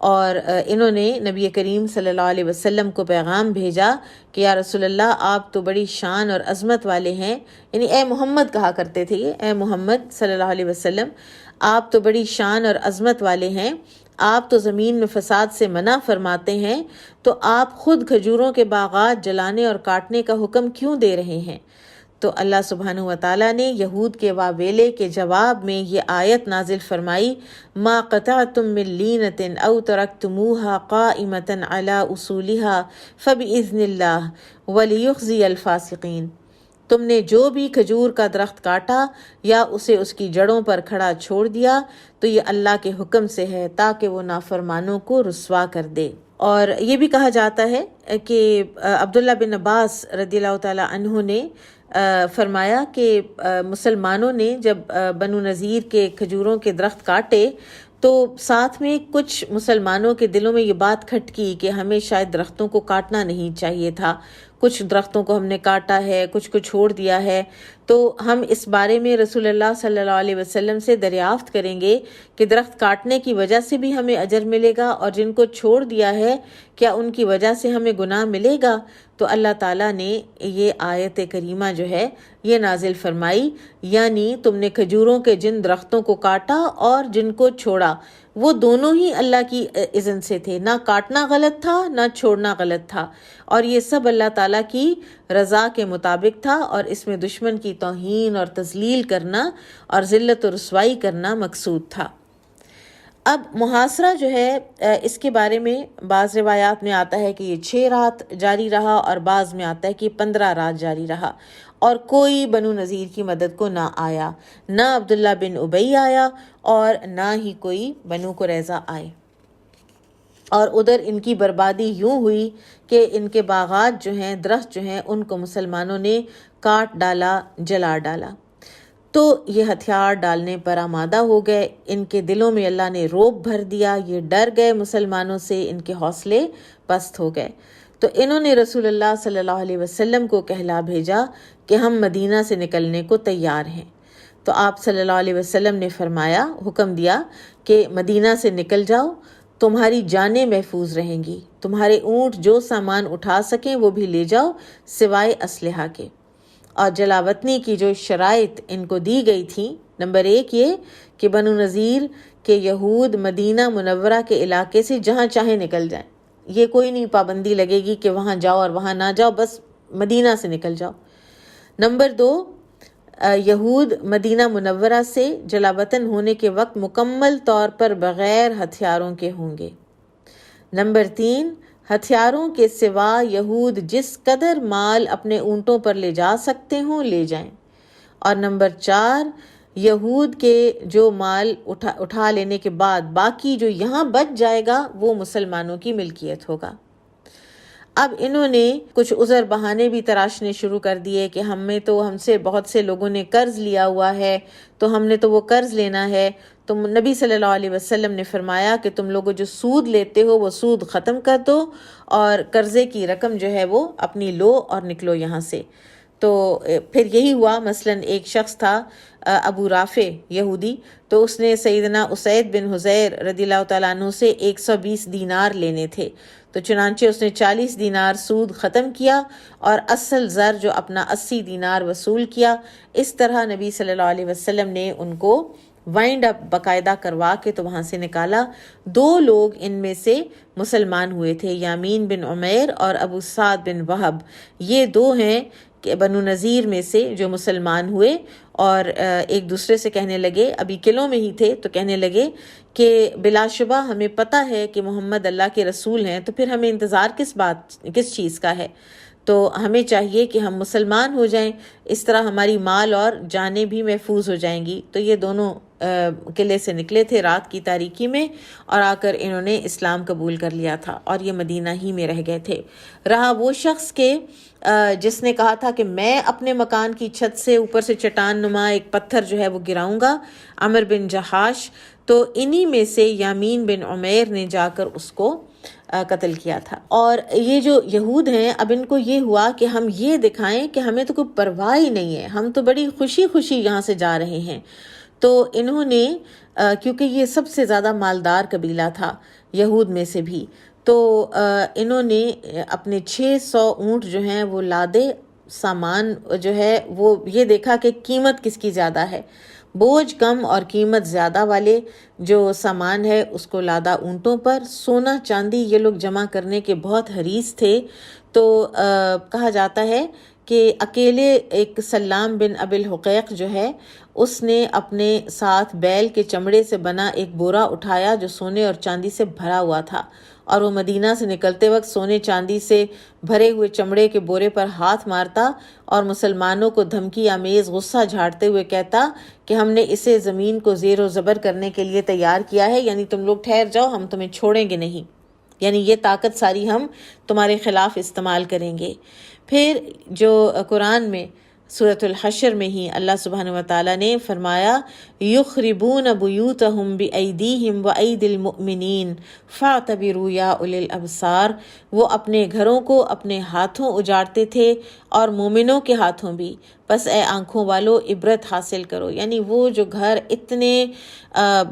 اور انہوں نے نبی کریم صلی اللہ علیہ وسلم کو پیغام بھیجا کہ یا رسول اللہ آپ تو بڑی شان اور عظمت والے ہیں، یعنی اے محمد کہا کرتے تھے یہ، اے محمد صلی اللہ علیہ وسلم آپ تو بڑی شان اور عظمت والے ہیں، آپ تو زمین میں فساد سے منع فرماتے ہیں، تو آپ خود کھجوروں کے باغات جلانے اور کاٹنے کا حکم کیوں دے رہے ہیں؟ تو اللہ سبحانہ و تعالیٰ نے یہود کے واویلے کے جواب میں یہ آیت نازل فرمائی ما قطعتم من لینۃ او ترکتموها قائمۃ علی اصولها فبإذن اللہ ولیخزی الفاسقین۔ تم نے جو بھی کھجور کا درخت کاٹا یا اسے اس کی جڑوں پر کھڑا چھوڑ دیا تو یہ اللہ کے حکم سے ہے تاکہ وہ نافرمانوں کو رسوا کر دے۔ اور یہ بھی کہا جاتا ہے کہ عبداللہ بن عباس رضی اللہ تعالیٰ عنہ نے فرمایا کہ مسلمانوں نے جب بنو نذیر کے کھجوروں کے درخت کاٹے تو ساتھ میں کچھ مسلمانوں کے دلوں میں یہ بات کھٹکی کہ ہمیں شاید درختوں کو کاٹنا نہیں چاہیے تھا، کچھ درختوں کو ہم نے کاٹا ہے، کچھ کو چھوڑ دیا ہے، تو ہم اس بارے میں رسول اللہ صلی اللہ علیہ وسلم سے دریافت کریں گے کہ درخت کاٹنے کی وجہ سے بھی ہمیں اجر ملے گا، اور جن کو چھوڑ دیا ہے کیا ان کی وجہ سے ہمیں گناہ ملے گا؟ تو اللہ تعالیٰ نے یہ آیت کریمہ جو ہے یہ نازل فرمائی، یعنی تم نے کھجوروں کے جن درختوں کو کاٹا اور جن کو چھوڑا وہ دونوں ہی اللہ کی اذن سے تھے، نہ کاٹنا غلط تھا نہ چھوڑنا غلط تھا، اور یہ سب اللہ تعالیٰ کی رضا کے مطابق تھا، اور اس میں دشمن کی توہین اور تذلیل کرنا اور ذلت و رسوائی کرنا مقصود تھا۔ اب محاصرہ جو ہے اس کے بارے میں بعض روایات میں آتا ہے کہ یہ 6 رات جاری رہا، اور بعض میں آتا ہے کہ 15 رات جاری رہا، اور کوئی بنو نذیر کی مدد کو نہ آیا، نہ عبداللہ بن ابی آیا اور نہ ہی کوئی بنو قریظہ آئے، اور ادھر ان کی بربادی یوں ہوئی کہ ان کے باغات جو ہیں، درخت جو ہیں، ان کو مسلمانوں نے کاٹ ڈالا، جلا ڈالا۔ تو یہ ہتھیار ڈالنے پر آمادہ ہو گئے، ان کے دلوں میں اللہ نے رعب بھر دیا، یہ ڈر گئے مسلمانوں سے، ان کے حوصلے پست ہو گئے۔ تو انہوں نے رسول اللہ صلی اللہ علیہ وسلم کو کہلا بھیجا کہ ہم مدینہ سے نکلنے کو تیار ہیں۔ تو آپ صلی اللہ علیہ وسلم نے فرمایا، حکم دیا کہ مدینہ سے نکل جاؤ، تمہاری جانیں محفوظ رہیں گی، تمہارے اونٹ جو سامان اٹھا سکیں وہ بھی لے جاؤ سوائے اسلحہ کے۔ اور جلاوطنی کی جو شرائط ان کو دی گئی تھیں، نمبر 1 یہ کہ بنو نذیر کے یہود مدینہ منورہ کے علاقے سے جہاں چاہیں نکل جائیں، یہ کوئی نہیں پابندی لگے گی کہ وہاں جاؤ اور وہاں نہ جاؤ، بس مدینہ سے نکل جاؤ۔ نمبر 2، یہود مدینہ منورہ سے جلاوطن ہونے کے وقت مکمل طور پر بغیر ہتھیاروں کے ہوں گے۔ نمبر 3، ہتھیاروں کے سوا یہود جس قدر مال اپنے اونٹوں پر لے جا سکتے ہوں لے جائیں۔ اور نمبر 4، یہود کے جو مال اٹھا لینے کے بعد باقی جو یہاں بچ جائے گا وہ مسلمانوں کی ملکیت ہوگا۔ اب انہوں نے کچھ عذر بہانے بھی تراشنے شروع کر دیے کہ ہم سے بہت سے لوگوں نے قرض لیا ہوا ہے، تو ہم نے تو وہ قرض لینا ہے۔ تو نبی صلی اللہ علیہ وسلم نے فرمایا کہ تم لوگوں جو سود لیتے ہو وہ سود ختم کر دو، اور قرضے کی رقم جو ہے وہ اپنی لو اور نکلو یہاں سے۔ تو پھر یہی ہوا، مثلا ایک شخص تھا ابو رافع یہودی، تو اس نے سیدنا اسید بن حضیر رضی اللہ تعالیٰ عنہ سے 120 دینار لینے تھے، تو چنانچہ اس نے 40 دینار سود ختم کیا اور اصل زر جو اپنا 80 دینار وصول کیا۔ اس طرح نبی صلی اللہ علیہ وسلم نے ان کو وائنڈ اپ باقاعدہ کروا کے تو وہاں سے نکالا۔ 2 لوگ ان میں سے مسلمان ہوئے تھے، یامین بن عمیر اور ابو سعد بن وہب، یہ 2 ہیں کہ بنو نذیر میں سے جو مسلمان ہوئے، اور ایک دوسرے سے کہنے لگے، ابھی قلعوں میں ہی تھے، تو کہنے لگے کہ بلا شبہ ہمیں پتہ ہے کہ محمد اللہ کے رسول ہیں، تو پھر ہمیں انتظار کس چیز کا ہے؟ تو ہمیں چاہیے کہ ہم مسلمان ہو جائیں، اس طرح ہماری مال اور جانیں بھی محفوظ ہو جائیں گی۔ تو یہ دونوں قلعے سے نکلے تھے رات کی تاریکی میں، اور آ کر انہوں نے اسلام قبول کر لیا تھا، اور یہ مدینہ ہی میں رہ گئے تھے۔ رہا وہ شخص کہ جس نے کہا تھا کہ میں اپنے مکان کی چھت سے اوپر سے چٹان نما ایک پتھر جو ہے وہ گراؤں گا، عمر بن جہاش، تو انہی میں سے یامین بن عمیر نے جا کر اس کو قتل کیا تھا۔ اور یہ جو یہود ہیں، اب ان کو یہ ہوا کہ ہم یہ دکھائیں کہ ہمیں تو کوئی پرواہ ہی نہیں ہے، ہم تو بڑی خوشی خوشی یہاں سے جا رہے ہیں۔ تو انہوں نے کیونکہ یہ سب سے زیادہ مالدار قبیلہ تھا یہود میں سے بھی، تو انہوں نے اپنے 600 اونٹ جو ہیں وہ لادے، سامان جو ہے وہ یہ دیکھا کہ قیمت کس کی زیادہ ہے، بوجھ کم اور قیمت زیادہ والے جو سامان ہے اس کو لادا اونٹوں پر۔ سونا چاندی یہ لوگ جمع کرنے کے بہت حریص تھے، تو کہا جاتا ہے کہ اکیلے ایک سلام بن ابی الحقیق جو ہے، اس نے اپنے ساتھ بیل کے چمڑے سے بنا ایک بورا اٹھایا جو سونے اور چاندی سے بھرا ہوا تھا، اور وہ مدینہ سے نکلتے وقت سونے چاندی سے بھرے ہوئے چمڑے کے بورے پر ہاتھ مارتا اور مسلمانوں کو دھمکی آمیز غصہ جھاڑتے ہوئے کہتا کہ ہم نے اسے زمین کو زیر و زبر کرنے کے لیے تیار کیا ہے، یعنی تم لوگ ٹھہر جاؤ، ہم تمہیں چھوڑیں گے نہیں، یعنی یہ طاقت ساری ہم تمہارے خلاف استعمال کریں گے۔ پھر جو قرآن میں سورۃ الحشر میں ہی اللہ سبحانہ وتعالیٰ نے فرمایا، یخربون بیوتہم بایدیہم وایدی المؤمنین فاعتبروا یا اولی الابصار، وہ اپنے گھروں کو اپنے ہاتھوں اجاڑتے تھے اور مومنوں کے ہاتھوں بھی، بس اے آنکھوں والو عبرت حاصل کرو۔ یعنی وہ جو گھر اتنے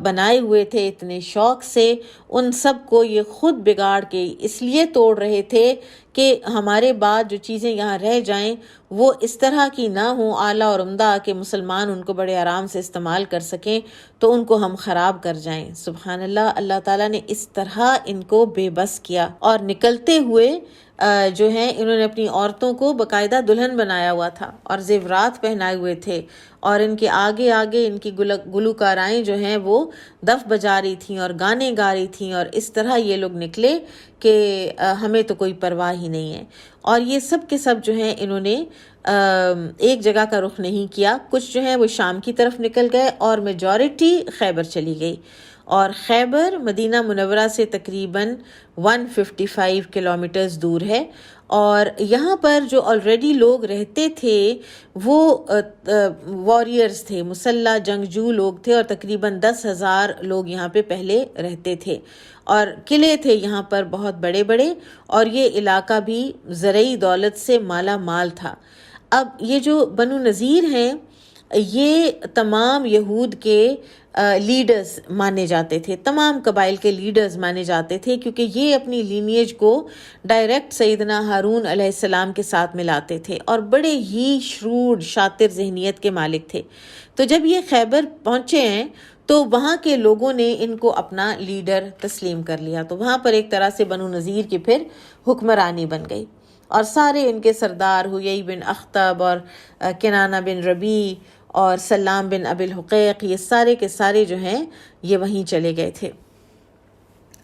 بنائے ہوئے تھے اتنے شوق سے، ان سب کو یہ خود بگاڑ کے اس لیے توڑ رہے تھے کہ ہمارے بعد جو چیزیں یہاں رہ جائیں وہ اس طرح کی نہ ہوں اعلیٰ اور عمدہ کہ مسلمان ان کو بڑے آرام سے استعمال کر سکیں، تو ان کو ہم خراب کر جائیں۔ سبحان اللہ، اللہ تعالیٰ نے اس طرح ان کو بے بس کیا، اور نکلتے ہوئے جو ہیں انہوں نے اپنی عورتوں کو باقاعدہ دلہن بنایا ہوا تھا اور زیورات پہنائے ہوئے تھے، اور ان کے آگے آگے ان کی گلوکارائیں جو ہیں وہ دف بجا رہی تھیں اور گانے گا رہی تھیں، اور اس طرح یہ لوگ نکلے کہ ہمیں تو کوئی پرواہ ہی نہیں ہے۔ اور یہ سب کے سب جو ہیں انہوں نے ایک جگہ کا رخ نہیں کیا، کچھ جو ہیں وہ شام کی طرف نکل گئے اور میجورٹی خیبر چلی گئی، اور خیبر مدینہ منورہ سے تقریباً 155 کلومیٹرز دور ہے، اور یہاں پر جو آلریڈی لوگ رہتے تھے وہ واریئرز تھے، مسلح جنگجو لوگ تھے، اور تقریباً 10,000 لوگ یہاں پہ پہلے رہتے تھے، اور قلعے تھے یہاں پر بہت بڑے بڑے، اور یہ علاقہ بھی زرعی دولت سے مالا مال تھا۔ اب یہ جو بنو نذیر ہیں یہ تمام یہود کے لیڈرز مانے جاتے تھے، تمام قبائل کے لیڈرز مانے جاتے تھے، کیونکہ یہ اپنی لینیج کو ڈائریکٹ سیدنا ہارون علیہ السلام کے ساتھ ملاتے تھے، اور بڑے ہی شروڈ شاطر ذہنیت کے مالک تھے۔ تو جب یہ خیبر پہنچے ہیں تو وہاں کے لوگوں نے ان کو اپنا لیڈر تسلیم کر لیا، تو وہاں پر ایک طرح سے بنو نذیر کی پھر حکمرانی بن گئی، اور سارے ان کے سردار ہویئی بن اخطب اور کنانہ بن ربیع اور سلام بن ابی الحقیق، یہ سارے کے سارے جو ہیں یہ وہیں چلے گئے تھے۔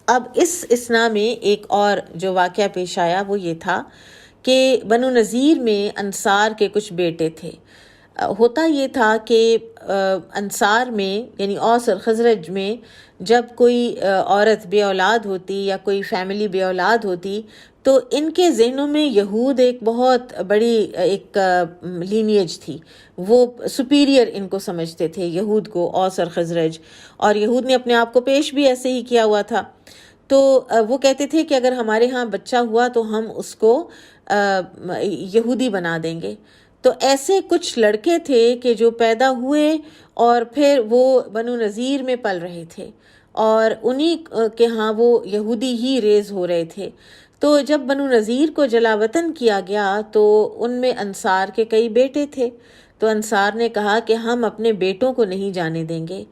اب اس اثنا میں ایک اور جو واقعہ پیش آیا وہ یہ تھا کہ بنو نذیر میں انصار کے کچھ بیٹے تھے۔ ہوتا یہ تھا کہ انصار میں یعنی اوس اور خزرج میں جب کوئی عورت بے اولاد ہوتی یا کوئی فیملی بے اولاد ہوتی تو ان کے ذہنوں میں یہود ایک بہت بڑی ایک لینیج تھی، وہ سپیریئر ان کو سمجھتے تھے یہود کو، اوس اور خزرج، اور یہود نے اپنے آپ کو پیش بھی ایسے ہی کیا ہوا تھا۔ تو وہ کہتے تھے کہ اگر ہمارے ہاں بچہ ہوا تو ہم اس کو یہودی بنا دیں گے۔ تو ایسے کچھ لڑکے تھے کہ جو پیدا ہوئے اور پھر وہ بنو نذیر میں پل رہے تھے، اور انہی کے ہاں وہ یہودی ہی ریز ہو رہے تھے۔ تو جب بنو نذیر کو جلا وطن کیا گیا تو ان میں انصار کے کئی بیٹے تھے، تو انصار نے کہا کہ ہم اپنے بیٹوں کو نہیں جانے دیں گے۔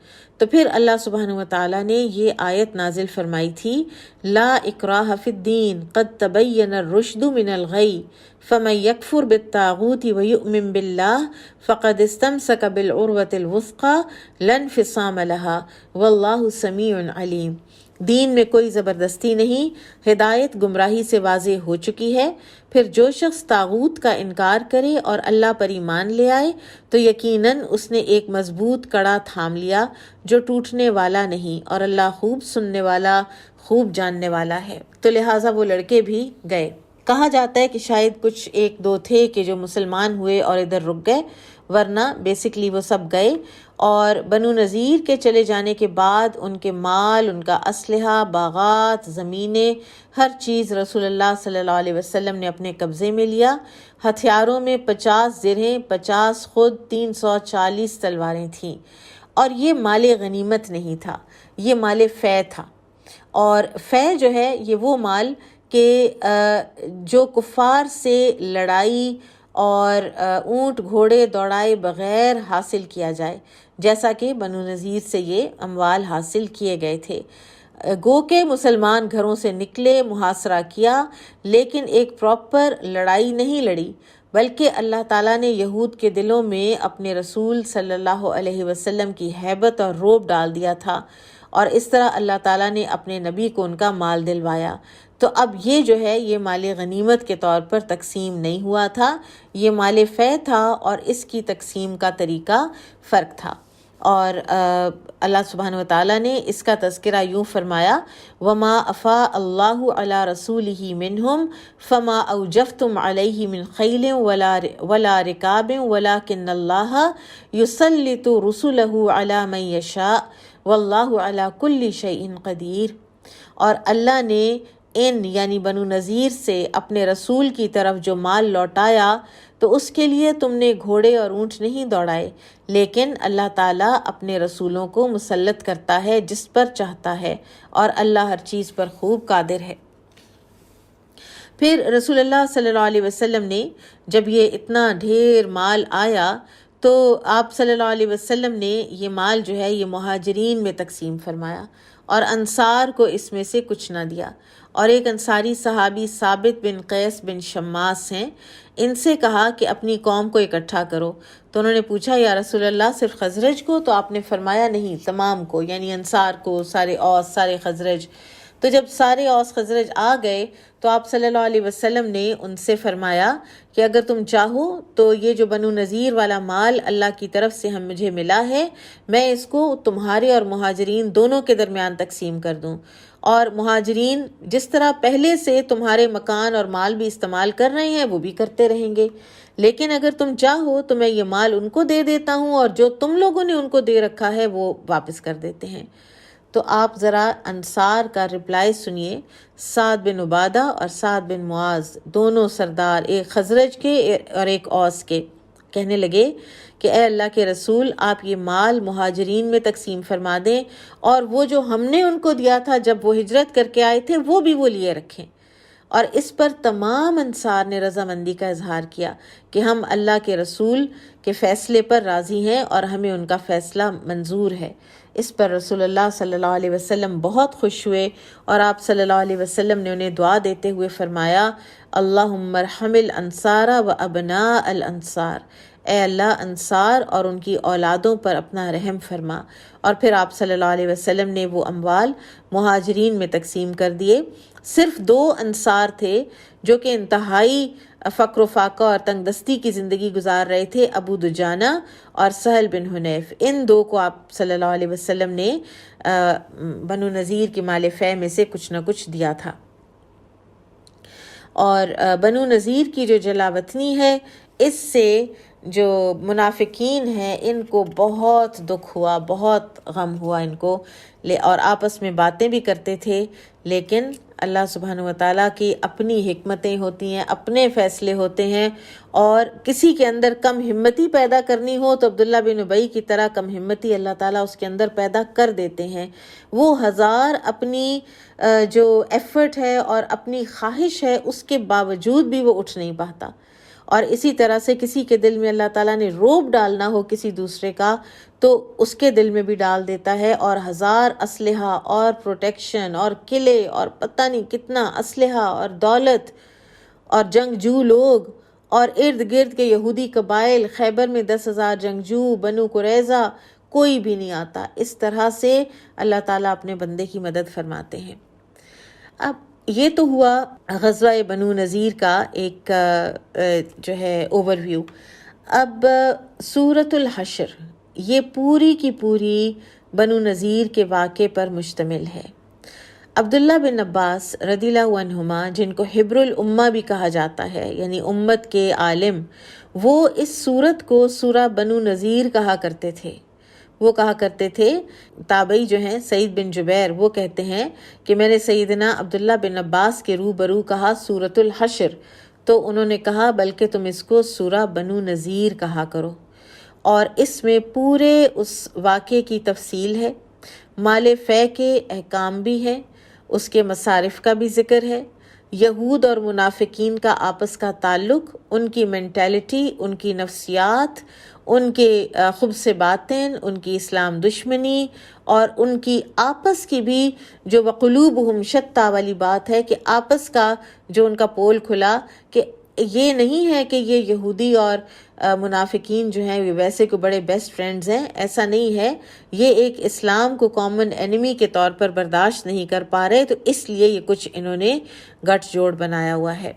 تو پھر اللہ سبحانہ وتعالیٰ نے یہ آیت نازل فرمائی تھی، لا اکراہ فی الدین قد تبین الرشد من الغی فمن یکفر بالطاغوت ویؤمن باللہ فقد استمسک بالعروۃ الوثقی لا انفصام لها واللہ سمیع علیم۔ دین میں کوئی زبردستی نہیں، ہدایت گمراہی سے واضح ہو چکی ہے، پھر جو شخص طاغوت کا انکار کرے اور اللہ پر ایمان لے آئے تو یقیناً اس نے ایک مضبوط کڑا تھام لیا جو ٹوٹنے والا نہیں، اور اللہ خوب سننے والا خوب جاننے والا ہے۔ تو لہٰذا وہ لڑکے بھی گئے۔ کہا جاتا ہے کہ شاید کچھ ایک دو تھے کہ جو مسلمان ہوئے اور ادھر رک گئے، ورنہ بیسکلی وہ سب گئے، اور بنو نذیر کے چلے جانے کے بعد ان کے مال، ان کا اسلحہ، باغات، زمینیں، ہر چیز رسول اللہ صلی اللہ علیہ وسلم نے اپنے قبضے میں لیا۔ ہتھیاروں میں 50 زرہیں، 50 خود، 340 تلواریں تھیں، اور یہ مال غنیمت نہیں تھا، یہ مال فے تھا۔ اور فے جو ہے یہ وہ مال کہ جو کفار سے لڑائی اور اونٹ گھوڑے دوڑائے بغیر حاصل کیا جائے، جیسا کہ بنو نذیر سے یہ اموال حاصل کیے گئے تھے۔ گو کہ مسلمان گھروں سے نکلے، محاصرہ کیا، لیکن ایک پراپر لڑائی نہیں لڑی، بلکہ اللہ تعالیٰ نے یہود کے دلوں میں اپنے رسول صلی اللہ علیہ وسلم کی ہیبت اور رعب ڈال دیا تھا، اور اس طرح اللہ تعالیٰ نے اپنے نبی کو ان کا مال دلوایا۔ تو اب یہ جو ہے یہ مال غنیمت کے طور پر تقسیم نہیں ہوا تھا، یہ مال فے تھا، اور اس کی تقسیم کا طریقہ فرق تھا۔ اور اللہ سبحانہ وتعالیٰ نے اس کا تذکرہ یوں فرمایا، وَمَا أَفَاءَ اللَّهُ عَلَى رَسُولِهِ مِنْهُمْ فَمَا أَوْجَفْتُمْ عَلَيْهِ مِنْ خَيْلٍ وَلَا رِكَابٍ وَلَكِنَّ اللَّهَ يُسَلِّطُ رُسُلَهُ عَلَى مَنْ يَشَاءُ وَاللَّهُ عَلَى كُلِّ شَيْءٍ قَدِيرٌ۔ اور اللہ نے ان یعنی بنو نذیر سے اپنے رسول کی طرف جو مال لوٹایا تو اس کے لیے تم نے گھوڑے اور اونٹ نہیں دوڑائے، لیکن اللہ تعالیٰ اپنے رسولوں کو مسلط کرتا ہے جس پر چاہتا ہے، اور اللہ ہر چیز پر خوب قادر ہے۔ پھر رسول اللہ صلی اللہ علیہ وسلم نے جب یہ اتنا ڈھیر مال آیا تو آپ صلی اللہ علیہ وسلم نے یہ مال جو ہے یہ مہاجرین میں تقسیم فرمایا، اور انصار کو اس میں سے کچھ نہ دیا۔ اور ایک انصاری صحابی ثابت بن قیس بن شماس ہیں، ان سے کہا کہ اپنی قوم کو اکٹھا کرو، تو انہوں نے پوچھا یا رسول اللہ صرف خزرج کو؟ تو آپ نے فرمایا نہیں، تمام کو، یعنی انصار کو، سارے اوس، سارے خزرج۔ تو جب سارے اوس خزرج آ گئے تو آپ صلی اللہ علیہ وسلم نے ان سے فرمایا کہ اگر تم چاہو تو یہ جو بنو نذیر والا مال اللہ کی طرف سے مجھے ملا ہے، میں اس کو تمہارے اور مہاجرین دونوں کے درمیان تقسیم کر دوں، اور مہاجرین جس طرح پہلے سے تمہارے مکان اور مال بھی استعمال کر رہے ہیں وہ بھی کرتے رہیں گے، لیکن اگر تم چاہو تو میں یہ مال ان کو دے دیتا ہوں اور جو تم لوگوں نے ان کو دے رکھا ہے وہ واپس کر دیتے ہیں۔ تو آپ ذرا انصار کا رپلائی سنیے۔ سعد بن عبادہ اور سعد بن معاذ دونوں سردار، ایک خزرج کے اور ایک اوس کے، کہنے لگے کہ اے اللہ کے رسول، آپ یہ مال مہاجرین میں تقسیم فرما دیں، اور وہ جو ہم نے ان کو دیا تھا جب وہ ہجرت کر کے آئے تھے وہ بھی وہ لیے رکھیں۔ اور اس پر تمام انصار نے رضامندی کا اظہار کیا کہ ہم اللہ کے رسول کے فیصلے پر راضی ہیں اور ہمیں ان کا فیصلہ منظور ہے۔ اس پر رسول اللہ صلی اللہ علیہ وسلم بہت خوش ہوئے، اور آپ صلی اللہ علیہ وسلم نے انہیں دعا دیتے ہوئے فرمایا، اللہم ارحم الانصار و ابناء الانصار، اے اللہ انصار اور ان کی اولادوں پر اپنا رحم فرما۔ اور پھر آپ صلی اللہ علیہ وسلم نے وہ اموال مہاجرین میں تقسیم کر دیے۔ صرف 2 انصار تھے جو کہ انتہائی فقر و فاقہ اور تنگ دستی کی زندگی گزار رہے تھے، ابو دجانہ اور سہل بن حنیف۔ ان 2 کو آپ صلی اللہ علیہ وسلم نے بنو نذیر کی مال فے میں سے کچھ نہ کچھ دیا تھا۔ اور بنو نذیر کی جو جلاوطنی ہے، اس سے جو منافقین ہیں ان کو بہت دکھ ہوا، بہت غم ہوا ان کو، اور آپس میں باتیں بھی کرتے تھے، لیکن اللہ سبحانہ وتعالیٰ کی اپنی حکمتیں ہوتی ہیں، اپنے فیصلے ہوتے ہیں، اور کسی کے اندر کم ہمتی پیدا کرنی ہو تو عبداللہ بن ابی کی طرح کم ہمتی اللہ تعالیٰ اس کے اندر پیدا کر دیتے ہیں۔ وہ 1000 اپنی جو ایفرٹ ہے اور اپنی خواہش ہے اس کے باوجود بھی وہ اٹھ نہیں پاتا، اور اسی طرح سے کسی کے دل میں اللہ تعالیٰ نے روب ڈالنا ہو کسی دوسرے کا تو اس کے دل میں بھی ڈال دیتا ہے، اور 1000 اسلحہ اور پروٹیکشن اور قلعے اور پتہ نہیں کتنا اسلحہ اور دولت اور جنگجو لوگ اور ارد گرد کے یہودی قبائل، خیبر میں 10,000 جنگجو، بنو قریظہ، کوئی بھی نہیں آتا۔ اس طرح سے اللہ تعالیٰ اپنے بندے کی مدد فرماتے ہیں۔ اب یہ تو ہوا غزوہ بنو نذیر کا ایک جو ہے اوور ویو۔ اب سورۃ الحشر یہ پوری کی پوری بنو نذیر کے واقعے پر مشتمل ہے۔ عبداللہ بن عباس رضی اللہ عنہما، جن کو حبر الامہ بھی کہا جاتا ہے، یعنی امت کے عالم، وہ اس سورت کو سورہ بنو نذیر کہا کرتے تھے۔ وہ کہا کرتے تھے، تابعی جو ہیں سعید بن جبیر، وہ کہتے ہیں کہ میں نے سیدنا عبداللہ بن عباس کے روبرو کہا سورۃ الحشر، تو انہوں نے کہا بلکہ تم اس کو سورہ بنو نذیر کہا کرو، اور اس میں پورے اس واقعے کی تفصیل ہے، مال فے کے احکام بھی ہیں، اس کے مصارف کا بھی ذکر ہے، یہود اور منافقین کا آپس کا تعلق، ان کی مینٹیلٹی، ان کی نفسیات، ان کے خبث باطن، ان کی اسلام دشمنی، اور ان کی آپس کی بھی جو وقلوبہم شتیٰ والی بات ہے کہ آپس کا جو ان کا پول کھلا کہ یہ نہیں ہے کہ یہ یہودی اور منافقین جو ہیں ویسے کو بڑے بیسٹ فرینڈز ہیں، ایسا نہیں ہے، یہ ایک اسلام کو کامن اینیمی کے طور پر برداشت نہیں کر پا رہے، تو اس لیے یہ کچھ انہوں نے گٹھ جوڑ بنایا ہوا ہے۔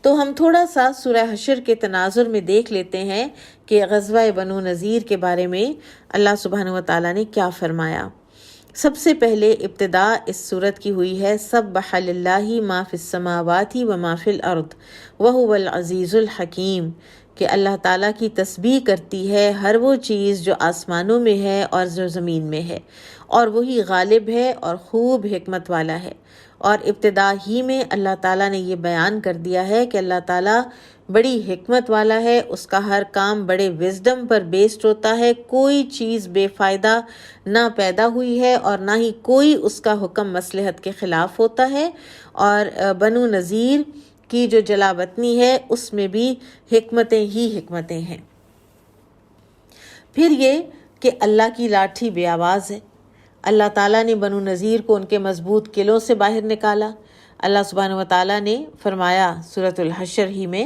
تو ہم تھوڑا سا سورہ حشر کے تناظر میں دیکھ لیتے ہیں کہ غزوہ بنو نذیر کے بارے میں اللہ سبحانہ وتعالیٰ نے کیا فرمایا۔ سب سے پہلے ابتدا اس سورت کی ہوئی ہے سبح للہ ما فی السماوات و ما فی الارض وہو العزیز الحکیم، کہ اللہ تعالیٰ کی تسبیح کرتی ہے ہر وہ چیز جو آسمانوں میں ہے اور جو زمین میں ہے، اور وہی غالب ہے اور خوب حکمت والا ہے۔ اور ابتدا ہی میں اللہ تعالیٰ نے یہ بیان کر دیا ہے کہ اللہ تعالیٰ بڑی حکمت والا ہے، اس کا ہر کام بڑے وزڈم پر بیسڈ ہوتا ہے، کوئی چیز بے فائدہ نہ پیدا ہوئی ہے اور نہ ہی کوئی اس کا حکم مصلحت کے خلاف ہوتا ہے۔ اور بنو نذیر کی جو جلاوطنی ہے اس میں بھی حکمتیں ہی حکمتیں ہیں۔ پھر یہ کہ اللہ کی لاٹھی بے آواز ہے، اللہ تعالیٰ نے بنو نذیر کو ان کے مضبوط قلعوں سے باہر نکالا۔ اللہ سبحانہ وتعالیٰ نے فرمایا سورۃ الحشر ہی میں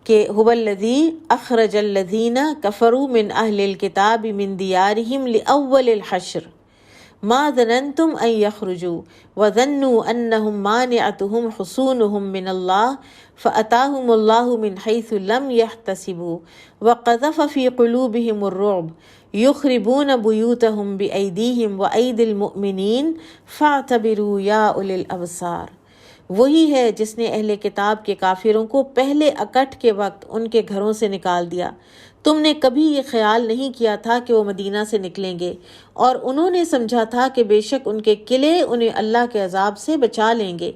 کہ هو الذی اخرج الذین کفروا من اہل الکتاب من دیارہم لأول الحشر ما ظننتم ان يخرجوا وظنوا انهم مانعتهم حصونهم من الله فاتاهم الله من حيث لم يحتسبوا وقذف في قلوبهم الرعب يخربون بيوتهم بأيديهم وأيدي المؤمنين فاعتبروا يا أولي الأبصار۔ وہی ہے جس نے اہل کتاب کے کافروں کو پہلے اکٹ کے وقت ان کے گھروں سے نکال دیا۔ تم نے کبھی یہ خیال نہیں کیا تھا کہ وہ مدینہ سے نکلیں گے، اور انہوں نے سمجھا تھا کہ بے شک ان کے قلعے انہیں اللہ کے عذاب سے بچا لیں گے۔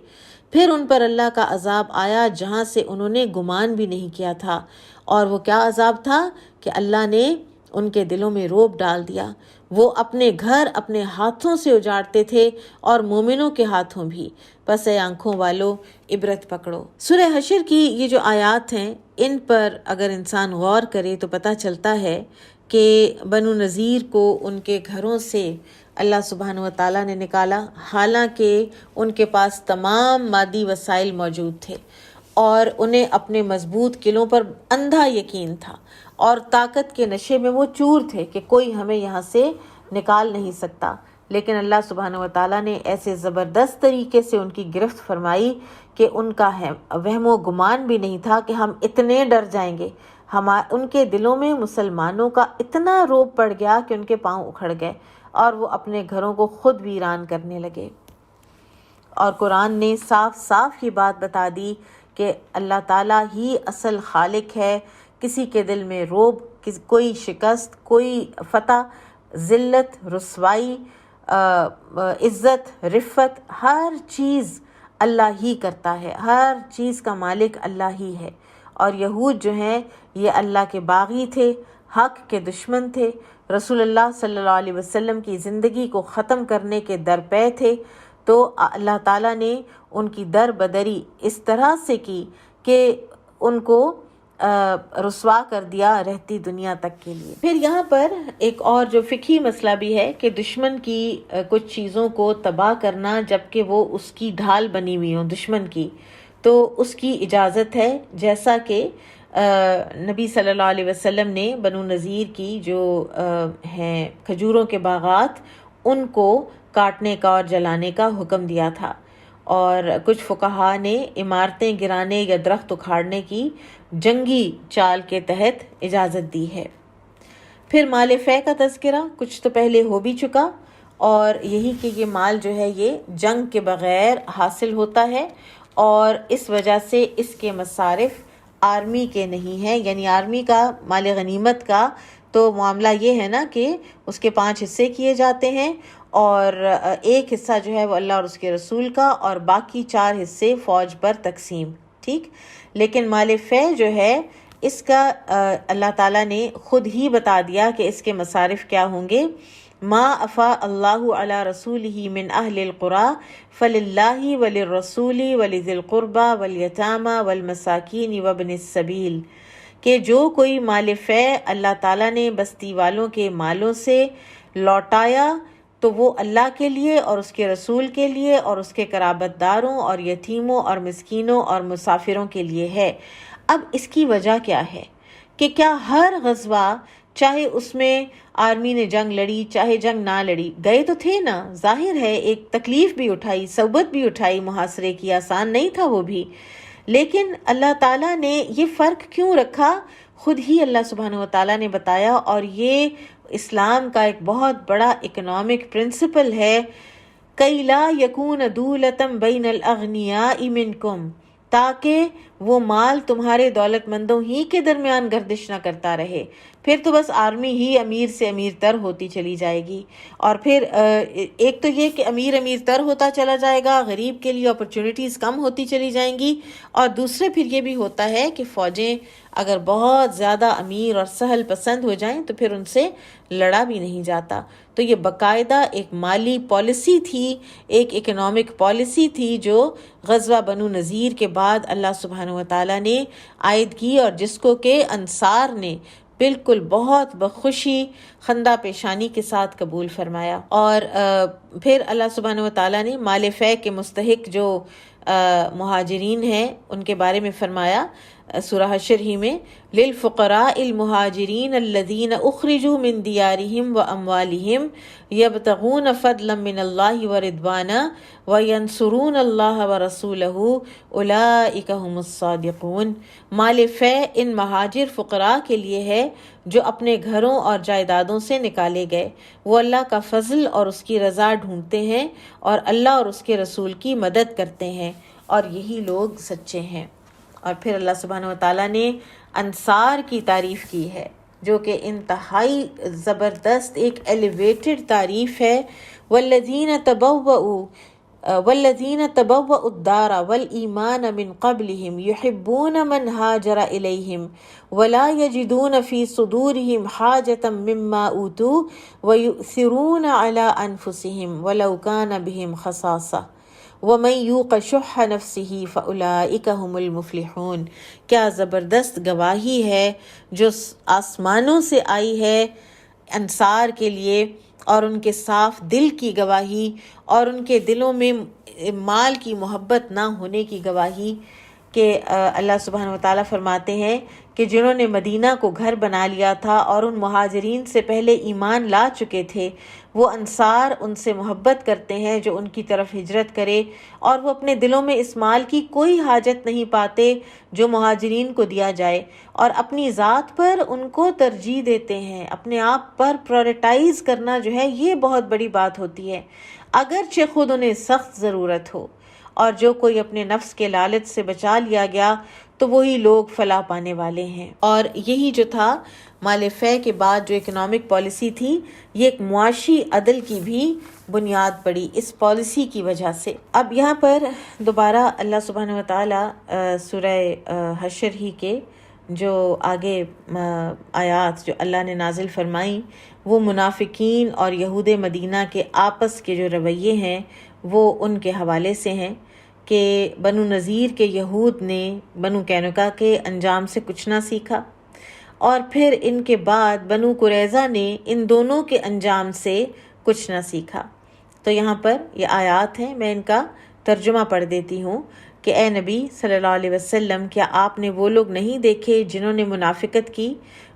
پھر ان پر اللہ کا عذاب آیا جہاں سے انہوں نے گمان بھی نہیں کیا تھا، اور وہ کیا عذاب تھا کہ اللہ نے ان کے دلوں میں رعب ڈال دیا۔ وہ اپنے گھر اپنے ہاتھوں سے اجاڑتے تھے اور مومنوں کے ہاتھوں بھی۔ پس اے آنکھوں والو عبرت پکڑو۔ سورہ حشر کی یہ جو آیات ہیں ان پر اگر انسان غور کرے تو پتہ چلتا ہے کہ بنو نذیر کو ان کے گھروں سے اللہ سبحانہ و تعالیٰ نے نکالا، حالانکہ ان کے پاس تمام مادی وسائل موجود تھے اور انہیں اپنے مضبوط قلعوں پر اندھا یقین تھا، اور طاقت کے نشے میں وہ چور تھے کہ کوئی ہمیں یہاں سے نکال نہیں سکتا۔ لیکن اللہ سبحانہ و تعالیٰ نے ایسے زبردست طریقے سے ان کی گرفت فرمائی کہ ان کا وہم و گمان بھی نہیں تھا کہ ہم اتنے ڈر جائیں گے۔ ان کے دلوں میں مسلمانوں کا اتنا رعب پڑ گیا کہ ان کے پاؤں اکھڑ گئے اور وہ اپنے گھروں کو خود ویران کرنے لگے۔ اور قرآن نے صاف صاف یہ بات بتا دی کہ اللہ تعالیٰ ہی اصل خالق ہے۔ کسی کے دل میں رعب، کوئی شکست، کوئی فتح، ذلت، رسوائی، عزت، رفت، ہر چیز اللہ ہی کرتا ہے، ہر چیز کا مالک اللہ ہی ہے۔ اور یہود جو ہیں یہ اللہ کے باغی تھے، حق کے دشمن تھے، رسول اللہ صلی اللہ علیہ وسلم کی زندگی کو ختم کرنے کے درپے تھے، تو اللہ تعالیٰ نے ان کی در بدری اس طرح سے کی کہ ان کو رسوا کر دیا رہتی دنیا تک کے لیے۔ پھر یہاں پر ایک اور جو فقہی مسئلہ بھی ہے کہ دشمن کی کچھ چیزوں کو تباہ کرنا جبکہ وہ اس کی ڈھال بنی ہوئی ہوں دشمن کی، تو اس کی اجازت ہے، جیسا کہ نبی صلی اللہ علیہ وسلم نے بنو نذیر کی جو ہیں کھجوروں کے باغات ان کو کاٹنے کا اور جلانے کا حکم دیا تھا، اور کچھ فقہا نے عمارتیں گرانے یا درخت اکھاڑنے کی جنگی چال کے تحت اجازت دی ہے۔ پھر مال فے کا تذکرہ کچھ تو پہلے ہو بھی چکا، اور یہی کہ یہ مال جو ہے یہ جنگ کے بغیر حاصل ہوتا ہے، اور اس وجہ سے اس کے مصارف آرمی کے نہیں ہیں، یعنی آرمی کا مال غنیمت کا تو معاملہ یہ ہے نا کہ اس کے 5 حصے کیے جاتے ہیں، اور ایک حصہ جو ہے وہ اللہ اور اس کے رسول کا، اور باقی 4 حصے فوج پر تقسیم، ٹھیک۔ لیکن مال فے جو ہے اس کا اللہ تعالیٰ نے خود ہی بتا دیا کہ اس کے مصارف کیا ہوں گے۔ ما افا اللہ علی رسولہ من اہل القری فللہ وللرسول ولذی القربى والیتامى والمساکین وابن السبیل، کہ جو کوئی مال فے اللہ تعالیٰ نے بستی والوں کے مالوں سے لوٹایا تو وہ اللہ کے لیے اور اس کے رسول کے لیے اور اس کے قرابت داروں اور یتیموں اور مسکینوں اور مسافروں کے لیے ہے۔ اب اس کی وجہ کیا ہے کہ کیا ہر غزوہ، چاہے اس میں آرمی نے جنگ لڑی چاہے جنگ نہ لڑی، گئے تو تھے نا، ظاہر ہے ایک تکلیف بھی اٹھائی، صعوبت بھی اٹھائی، محاصرے کی، آسان نہیں تھا وہ بھی، لیکن اللہ تعالیٰ نے یہ فرق کیوں رکھا؟ خود ہی اللہ سبحانہ و تعالیٰ نے بتایا، اور یہ اسلام کا ایک بہت بڑا اکنامک پرنسپل ہے، کَإِ لَا يَكُونَ دُولَةً بَيْنَ الْأَغْنِيَاءِ مِنْكُمْ، تاکہ وہ مال تمہارے دولت مندوں ہی کے درمیان گردش نہ کرتا رہے۔ پھر تو بس آرمی ہی امیر سے امیر تر ہوتی چلی جائے گی، اور پھر ایک تو یہ کہ امیر تر ہوتا چلا جائے گا، غریب کے لیے اپرچونٹیز کم ہوتی چلی جائیں گی، اور دوسرے پھر یہ بھی ہوتا ہے کہ فوجیں اگر بہت زیادہ امیر اور سہل پسند ہو جائیں تو پھر ان سے لڑا بھی نہیں جاتا۔ تو یہ باقاعدہ ایک مالی پالیسی تھی، ایک اکنامک پالیسی تھی جو غزوہ بنو نذیر کے بعد اللہ سبحانہ و تعالیٰ نے عائد کی، اور جس کو کہ انصار نے بالکل بہت بخوشی خندہ پیشانی کے ساتھ قبول فرمایا۔ اور پھر اللہ سبحانہ و تعالیٰ نے مال فے کے مستحق جو مہاجرین ہیں ان کے بارے میں فرمایا سورہ حشر ہی میں للفقراء المہاجرین الذین اخرجوا من دیارہم واموالہم یبتغون فضلا من اللہ ورضوانا وینصرون اللہ ورسولہ اولئک هم الصادقون۔ مال فے ان مہاجر فقراء کے لیے ہے جو اپنے گھروں اور جائیدادوں سے نکالے گئے، وہ اللہ کا فضل اور اس کی رضا ڈھونڈتے ہیں اور اللہ اور اس کے رسول کی مدد کرتے ہیں، اور یہی لوگ سچے ہیں۔ اور پھر اللہ سبحانہ وتعالیٰ نے انصار کی تعریف کی ہے، جو کہ انتہائی زبردست ایک ایلیویٹڈ تعریف ہے۔ والذین تبوأوا الدار والایمان من قبلہم یحبون من ہاجر الیہم ولا یجدون فی صدورہم حاجۃ مما اوتوا ویؤثرون علی انفسہم ولو کان بہم خصاصہ وَمَن یُوقَ شُحَّ نَفْسِهِ فَأُولَٰئِکَ هُمُ الْمُفْلِحُونَ۔ کیا زبردست گواہی ہے جو آسمانوں سے آئی ہے انصار کے لیے، اور ان کے صاف دل کی گواہی، اور ان کے دلوں میں مال کی محبت نہ ہونے کی گواہی، کہ اللہ سبحانہ وتعالیٰ فرماتے ہیں کہ جنہوں نے مدینہ کو گھر بنا لیا تھا اور ان مہاجرین سے پہلے ایمان لا چکے تھے، وہ انصار ان سے محبت کرتے ہیں جو ان کی طرف ہجرت کرے، اور وہ اپنے دلوں میں اس مال کی کوئی حاجت نہیں پاتے جو مہاجرین کو دیا جائے، اور اپنی ذات پر ان کو ترجیح دیتے ہیں۔ اپنے آپ پر پرائورٹائز کرنا جو ہے یہ بہت بڑی بات ہوتی ہے، اگرچہ خود انہیں سخت ضرورت ہو۔ اور جو کوئی اپنے نفس کے لالچ سے بچا لیا گیا تو وہی لوگ فلاح پانے والے ہیں۔ اور یہی جو تھا مال فے کے بعد جو اکنامک پالیسی تھی، یہ ایک معاشی عدل کی بھی بنیاد پڑی اس پالیسی کی وجہ سے۔ اب یہاں پر دوبارہ اللہ سبحانہ وتعالیٰ سورہ حشر ہی کے جو آگے آیات جو اللہ نے نازل فرمائیں، وہ منافقین اور یہود مدینہ کے آپس کے جو رویے ہیں وہ ان کے حوالے سے ہیں، کہ بنو نذیر کے یہود نے بنو قینقاع کے انجام سے کچھ نہ سیکھا، اور پھر ان کے بعد بنو قریظہ نے ان دونوں کے انجام سے کچھ نہ سیکھا۔ تو یہاں پر یہ آیات ہیں، میں ان کا ترجمہ پڑھ دیتی ہوں کہ اے نبی صلی اللہ علیہ وسلم، کیا آپ نے وہ لوگ نہیں دیکھے جنہوں نے منافقت کی؟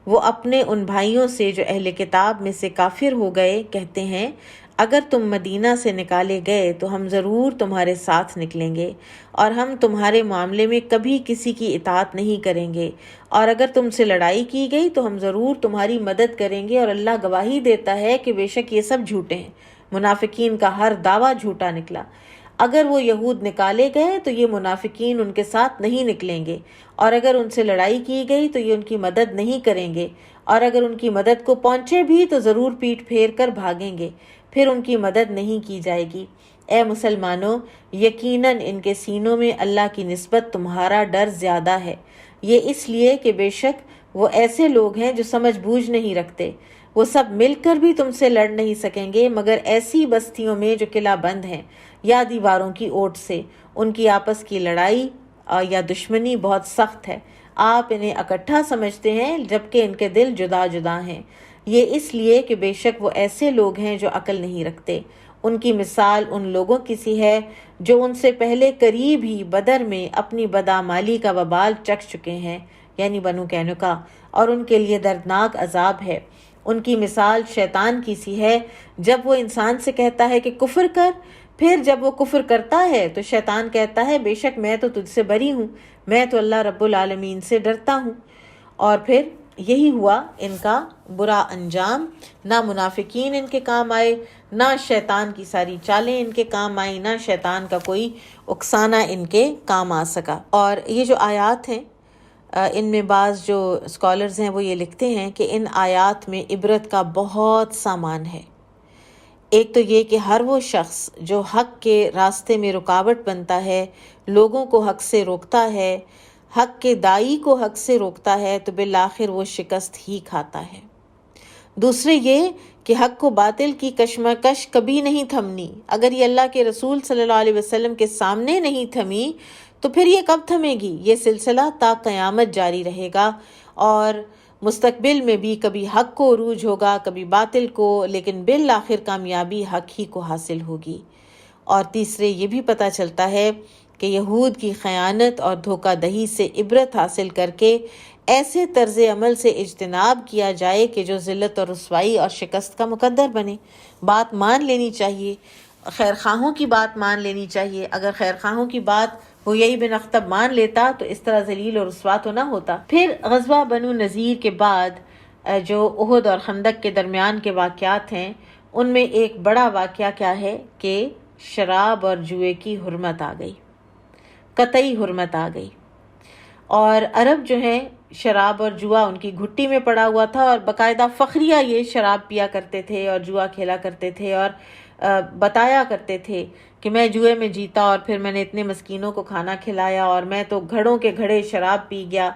وہ اپنے ان بھائیوں سے جو اہل کتاب میں سے کافر ہو گئے کہتے ہیں، اگر تم مدینہ سے نکالے گئے تو ہم ضرور تمہارے ساتھ نکلیں گے، اور ہم تمہارے معاملے میں کبھی کسی کی اطاعت نہیں کریں گے، اور اگر تم سے لڑائی کی گئی تو ہم ضرور تمہاری مدد کریں گے، اور اللہ گواہی دیتا ہے کہ بے شک یہ سب جھوٹے ہیں۔ منافقین کا ہر دعویٰ جھوٹا نکلا۔ اگر وہ یہود نکالے گئے تو یہ منافقین ان کے ساتھ نہیں نکلیں گے، اور اگر ان سے لڑائی کی گئی تو یہ ان کی مدد نہیں کریں گے، اور اگر ان کی مدد کو پہنچے بھی تو ضرور پیٹ پھیر کر بھاگیں گے، پھر ان کی مدد نہیں کی جائے گی۔ اے مسلمانوں، یقیناً ان کے سینوں میں اللہ کی نسبت تمہارا ڈر زیادہ ہے، یہ اس لیے کہ بے شک وہ ایسے لوگ ہیں جو سمجھ بوجھ نہیں رکھتے۔ وہ سب مل کر بھی تم سے لڑ نہیں سکیں گے مگر ایسی بستیوں میں جو قلعہ بند ہیں یا دیواروں کی اوٹ سے۔ ان کی آپس کی لڑائی یا دشمنی بہت سخت ہے، آپ انہیں اکٹھا سمجھتے ہیں جبکہ ان کے دل جدا جدا ہیں، یہ اس لیے کہ بے شک وہ ایسے لوگ ہیں جو عقل نہیں رکھتے۔ ان کی مثال ان لوگوں کی سی ہے جو ان سے پہلے قریب ہی بدر میں اپنی بدعمالی کا وبال چکھ چکے ہیں، یعنی بنو قینقاع، اور ان کے لیے دردناک عذاب ہے۔ ان کی مثال شیطان کی سی ہے، جب وہ انسان سے کہتا ہے کہ کفر کر، پھر جب وہ کفر کرتا ہے تو شیطان کہتا ہے بے شک میں تو تجھ سے بری ہوں، میں تو اللہ رب العالمین سے ڈرتا ہوں۔ اور پھر یہی ہوا ان کا برا انجام، نہ منافقین ان کے کام آئے، نہ شیطان کی ساری چالیں ان کے کام آئیں، نہ شیطان کا کوئی اکسانہ ان کے کام آ سکا۔ اور یہ جو آیات ہیں، ان میں بعض جو اسکالرز ہیں وہ یہ لکھتے ہیں کہ ان آیات میں عبرت کا بہت سامان ہے۔ ایک تو یہ کہ ہر وہ شخص جو حق کے راستے میں رکاوٹ بنتا ہے، لوگوں کو حق سے روکتا ہے، حق کے داعی کو حق سے روکتا ہے، تو بالآخر وہ شکست ہی کھاتا ہے۔ دوسرے یہ کہ حق و باطل کی کشمکش کبھی نہیں تھمنی۔ اگر یہ اللہ کے رسول صلی اللہ علیہ وسلم کے سامنے نہیں تھمی تو پھر یہ کب تھمے گی؟ یہ سلسلہ تا قیامت جاری رہے گا، اور مستقبل میں بھی کبھی حق کو عروج ہوگا کبھی باطل کو، لیکن بالآخر کامیابی حق ہی کو حاصل ہوگی۔ اور تیسرے یہ بھی پتہ چلتا ہے کہ یہود کی خیانت اور دھوکہ دہی سے عبرت حاصل کر کے ایسے طرز عمل سے اجتناب کیا جائے کہ جو ذلت اور رسوائی اور شکست کا مقدر بنے۔ بات مان لینی چاہیے، خیر خواہوں کی بات مان لینی چاہیے۔ اگر خیر خواہوں کی بات ہویئی بن اخطب مان لیتا تو اس طرح ذلیل اور رسوا تو نہ ہوتا۔ پھر غزوہ بنو نذیر کے بعد جو احد اور خندق کے درمیان کے واقعات ہیں، ان میں ایک بڑا واقعہ کیا ہے کہ شراب اور جوئے کی حرمت آ گئی، قطعی حرمت آ گئی۔ اور عرب جو ہیں شراب اور جوا ان کی گھٹی میں پڑا ہوا تھا، اور باقاعدہ فخریہ یہ شراب پیا کرتے تھے اور جوا کھیلا کرتے تھے، اور بتایا کرتے تھے کہ میں جوئے میں جیتا اور پھر میں نے اتنے مسکینوں کو کھانا کھلایا اور میں تو گھڑوں کے گھڑے شراب پی گیا۔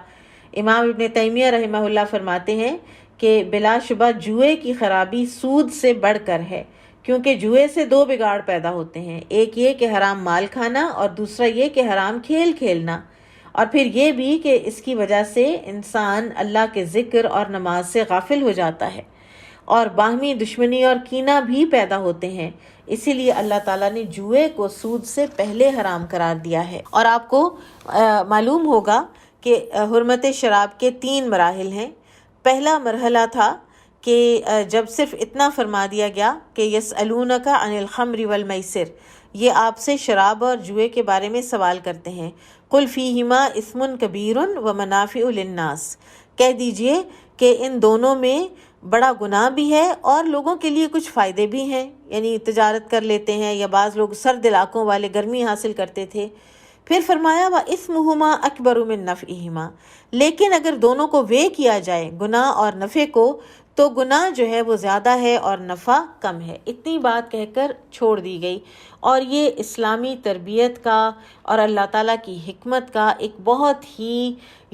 امام ابن تیمیہ رحمہ اللہ فرماتے ہیں کہ بلا شبہ جوئے کی خرابی سود سے بڑھ کر ہے، کیونکہ جوئے سے دو بگاڑ پیدا ہوتے ہیں، ایک یہ کہ حرام مال کھانا اور دوسرا یہ کہ حرام کھیل کھیلنا، اور پھر یہ بھی کہ اس کی وجہ سے انسان اللہ کے ذکر اور نماز سے غافل ہو جاتا ہے، اور باہمی دشمنی اور کینہ بھی پیدا ہوتے ہیں۔ اسی لیے اللہ تعالیٰ نے جوئے کو سود سے پہلے حرام قرار دیا ہے۔ اور آپ کو معلوم ہوگا کہ حرمت شراب کے 3 مراحل ہیں۔ پہلا مرحلہ تھا کہ جب صرف اتنا فرما دیا گیا کہ یسألونک عن الخمر والمیسر، یہ آپ سے شراب اور جوئے کے بارے میں سوال کرتے ہیں۔ قل فیہما اثم کبیر ومنافع للناس، کہہ دیجئے کہ ان دونوں میں بڑا گناہ بھی ہے اور لوگوں کے لیے کچھ فائدے بھی ہیں، یعنی تجارت کر لیتے ہیں، یا بعض لوگ سرد علاقوں والے گرمی حاصل کرتے تھے۔ پھر فرمایا وَإِثْمُهُمَا أَكْبَرُ مِن نَفْعِهِمَا، لیکن اگر دونوں کو وے کیا جائے، گناہ اور نفع کو، تو گناہ جو ہے وہ زیادہ ہے اور نفع کم ہے۔ اتنی بات کہہ کر چھوڑ دی گئی، اور یہ اسلامی تربیت کا اور اللہ تعالیٰ کی حکمت کا ایک بہت ہی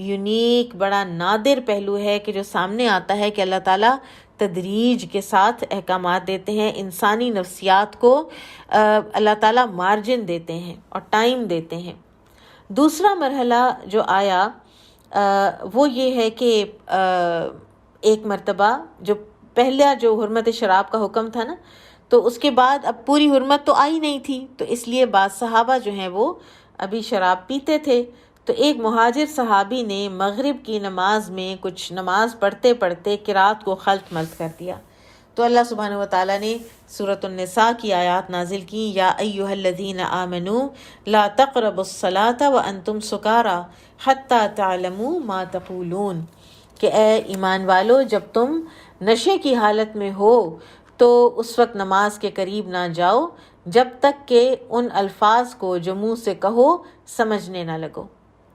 یونیک بڑا نادر پہلو ہے کہ جو سامنے آتا ہے کہ اللہ تعالیٰ تدریج کے ساتھ احکامات دیتے ہیں۔ انسانی نفسیات کو اللہ تعالیٰ مارجن دیتے ہیں اور ٹائم دیتے ہیں۔ دوسرا مرحلہ جو آیا وہ یہ ہے کہ ایک مرتبہ جو پہلا جو حرمت شراب کا حکم تھا نا، تو اس کے بعد اب پوری حرمت تو آئی نہیں تھی، تو اس لیے بعض صحابہ جو ہیں وہ ابھی شراب پیتے تھے۔ تو ایک مہاجر صحابی نے مغرب کی نماز میں کچھ نماز پڑھتے پڑھتے قرات کو خلط ملط کر دیا، تو اللہ سبحانہ وتعالیٰ نے سورۃ النساء کی آیات نازل کی، یا ایھا الذین آمنوا لا تقربوا الصلاۃ وانتم سکارى حتی تعلموا ما تقولون، کہ اے ایمان والو جب تم نشے کی حالت میں ہو تو اس وقت نماز کے قریب نہ جاؤ جب تک کہ ان الفاظ کو جو منہ سے کہو سمجھنے نہ لگو۔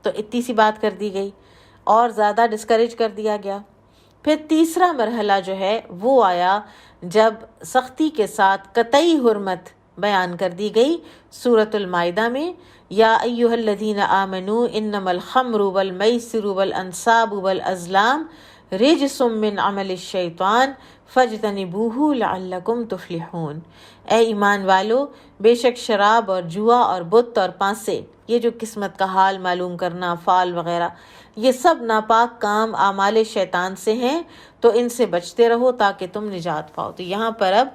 تو اتنی سی بات کر دی گئی اور زیادہ ڈسکریج کر دیا گیا۔ پھر تیسرا مرحلہ جو ہے وہ آیا جب سختی کے ساتھ قطعی حرمت بیان کر دی گئی سورۃ المائدہ میں، یا ایھا الذین آمنوا انما الخمر والمیسر والانصاب والازلام رجس من عمل الشیطان فاجتنبوہ لعلکم تفلحون، اے ایمان والو بے شک شراب اور جوا اور بت اور پانسے، یہ جو قسمت کا حال معلوم کرنا، فال وغیرہ، یہ سب ناپاک کام اعمال شیطان سے ہیں، تو ان سے بچتے رہو تاکہ تم نجات پاؤ۔ تو یہاں پر اب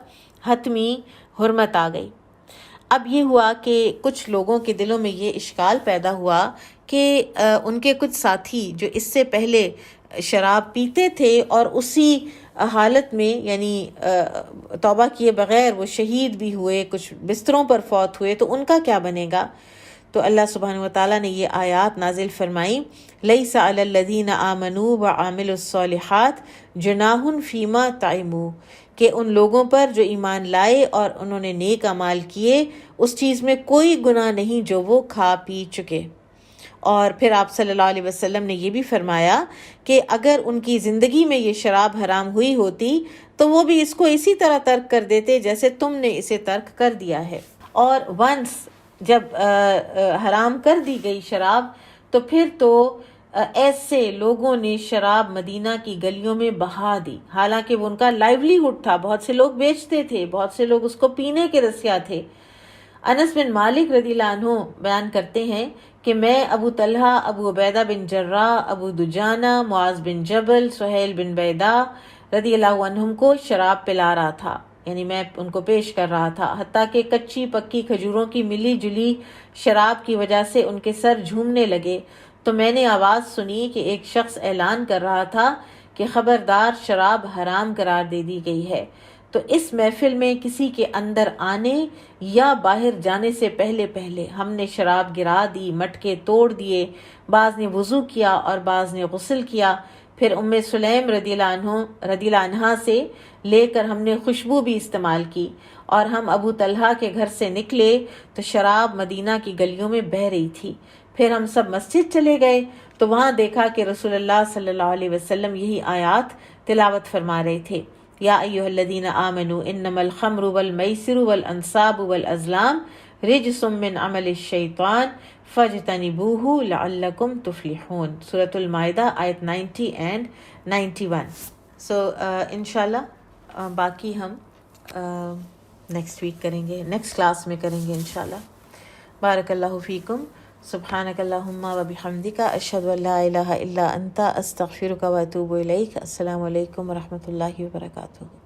حتمی حرمت آ گئی۔ اب یہ ہوا کہ کچھ لوگوں کے دلوں میں یہ اشکال پیدا ہوا کہ ان کے کچھ ساتھی جو اس سے پہلے شراب پیتے تھے اور اسی حالت میں یعنی توبہ کیے بغیر وہ شہید بھی ہوئے، کچھ بستروں پر فوت ہوئے، تو ان کا کیا بنے گا؟ تو اللہ سبحانہ وتعالیٰ نے یہ آیات نازل فرمائی، لیس علی الذین آمنوا وعاملوا الصالحات جناح فیما طعموا، کہ ان لوگوں پر جو ایمان لائے اور انہوں نے نیک اعمال کیے اس چیز میں کوئی گناہ نہیں جو وہ کھا پی چکے۔ اور پھر آپ صلی اللہ علیہ وسلم نے یہ بھی فرمایا کہ اگر ان کی زندگی میں یہ شراب حرام ہوئی ہوتی تو وہ بھی اس کو اسی طرح ترک کر دیتے جیسے تم نے اسے ترک کر دیا ہے۔ اور ونس جب حرام کر دی گئی شراب تو پھر تو ایسے لوگوں نے شراب مدینہ کی گلیوں میں بہا دی، حالانکہ وہ ان کا لائیولی ہوڈ تھا، بہت سے لوگ بیچتے تھے، بہت سے لوگ اس کو پینے کے رسیا تھے۔ انس بن مالک رضی اللہ عنہ بیان کرتے ہیں کہ میں ابو طلحہ، ابو عبیدہ بن جراح، ابو دجانہ، معاذ بن جبل، سہیل بن بیدا رضی اللہ عنہم کو شراب پلا رہا تھا، یعنی میں ان کو پیش کر رہا تھا، حتیٰ کہ کچی پکی کھجوروں کی ملی جلی شراب کی وجہ سے ان کے سر جھومنے لگے، تو میں نے آواز سنی کہ ایک شخص اعلان کر رہا تھا کہ خبردار، شراب حرام قرار دے دی گئی ہے۔ تو اس محفل میں کسی کے اندر آنے یا باہر جانے سے پہلے ہم نے شراب گرا دی، مٹکے توڑ دیے، بعض نے وضو کیا اور بعض نے غسل کیا، پھر ام سلیم رضی اللہ عنہا سے لے کر ہم نے خوشبو بھی استعمال کی، اور ہم ابو طلحہ کے گھر سے نکلے تو شراب مدینہ کی گلیوں میں بہہ رہی تھی۔ پھر ہم سب مسجد چلے گئے تو وہاں دیکھا کہ رسول اللہ صلی اللہ علیہ وسلم یہی آیات تلاوت فرما رہے تھے، یا ایھا الذین آمنوا انما الخمر والمیسر والانصاب والازلام رجس من عمل الشیطان فاجتنبوہ لعلکم تفلحون، سورۃ المائدہ آیت 90 and 91۔ سو انشاءاللہ باقی ہم نیکسٹ ویک کریں گے، نیکسٹ کلاس میں کریں گے انشاءاللہ۔ بارک اللہ فیکم، سبحانک اللہم و بحمدک، اشہد ان لا الہ الا انت، استغفرک و اتوب الیک۔ السلام علیکم و رحمۃ اللہ وبرکاتہ۔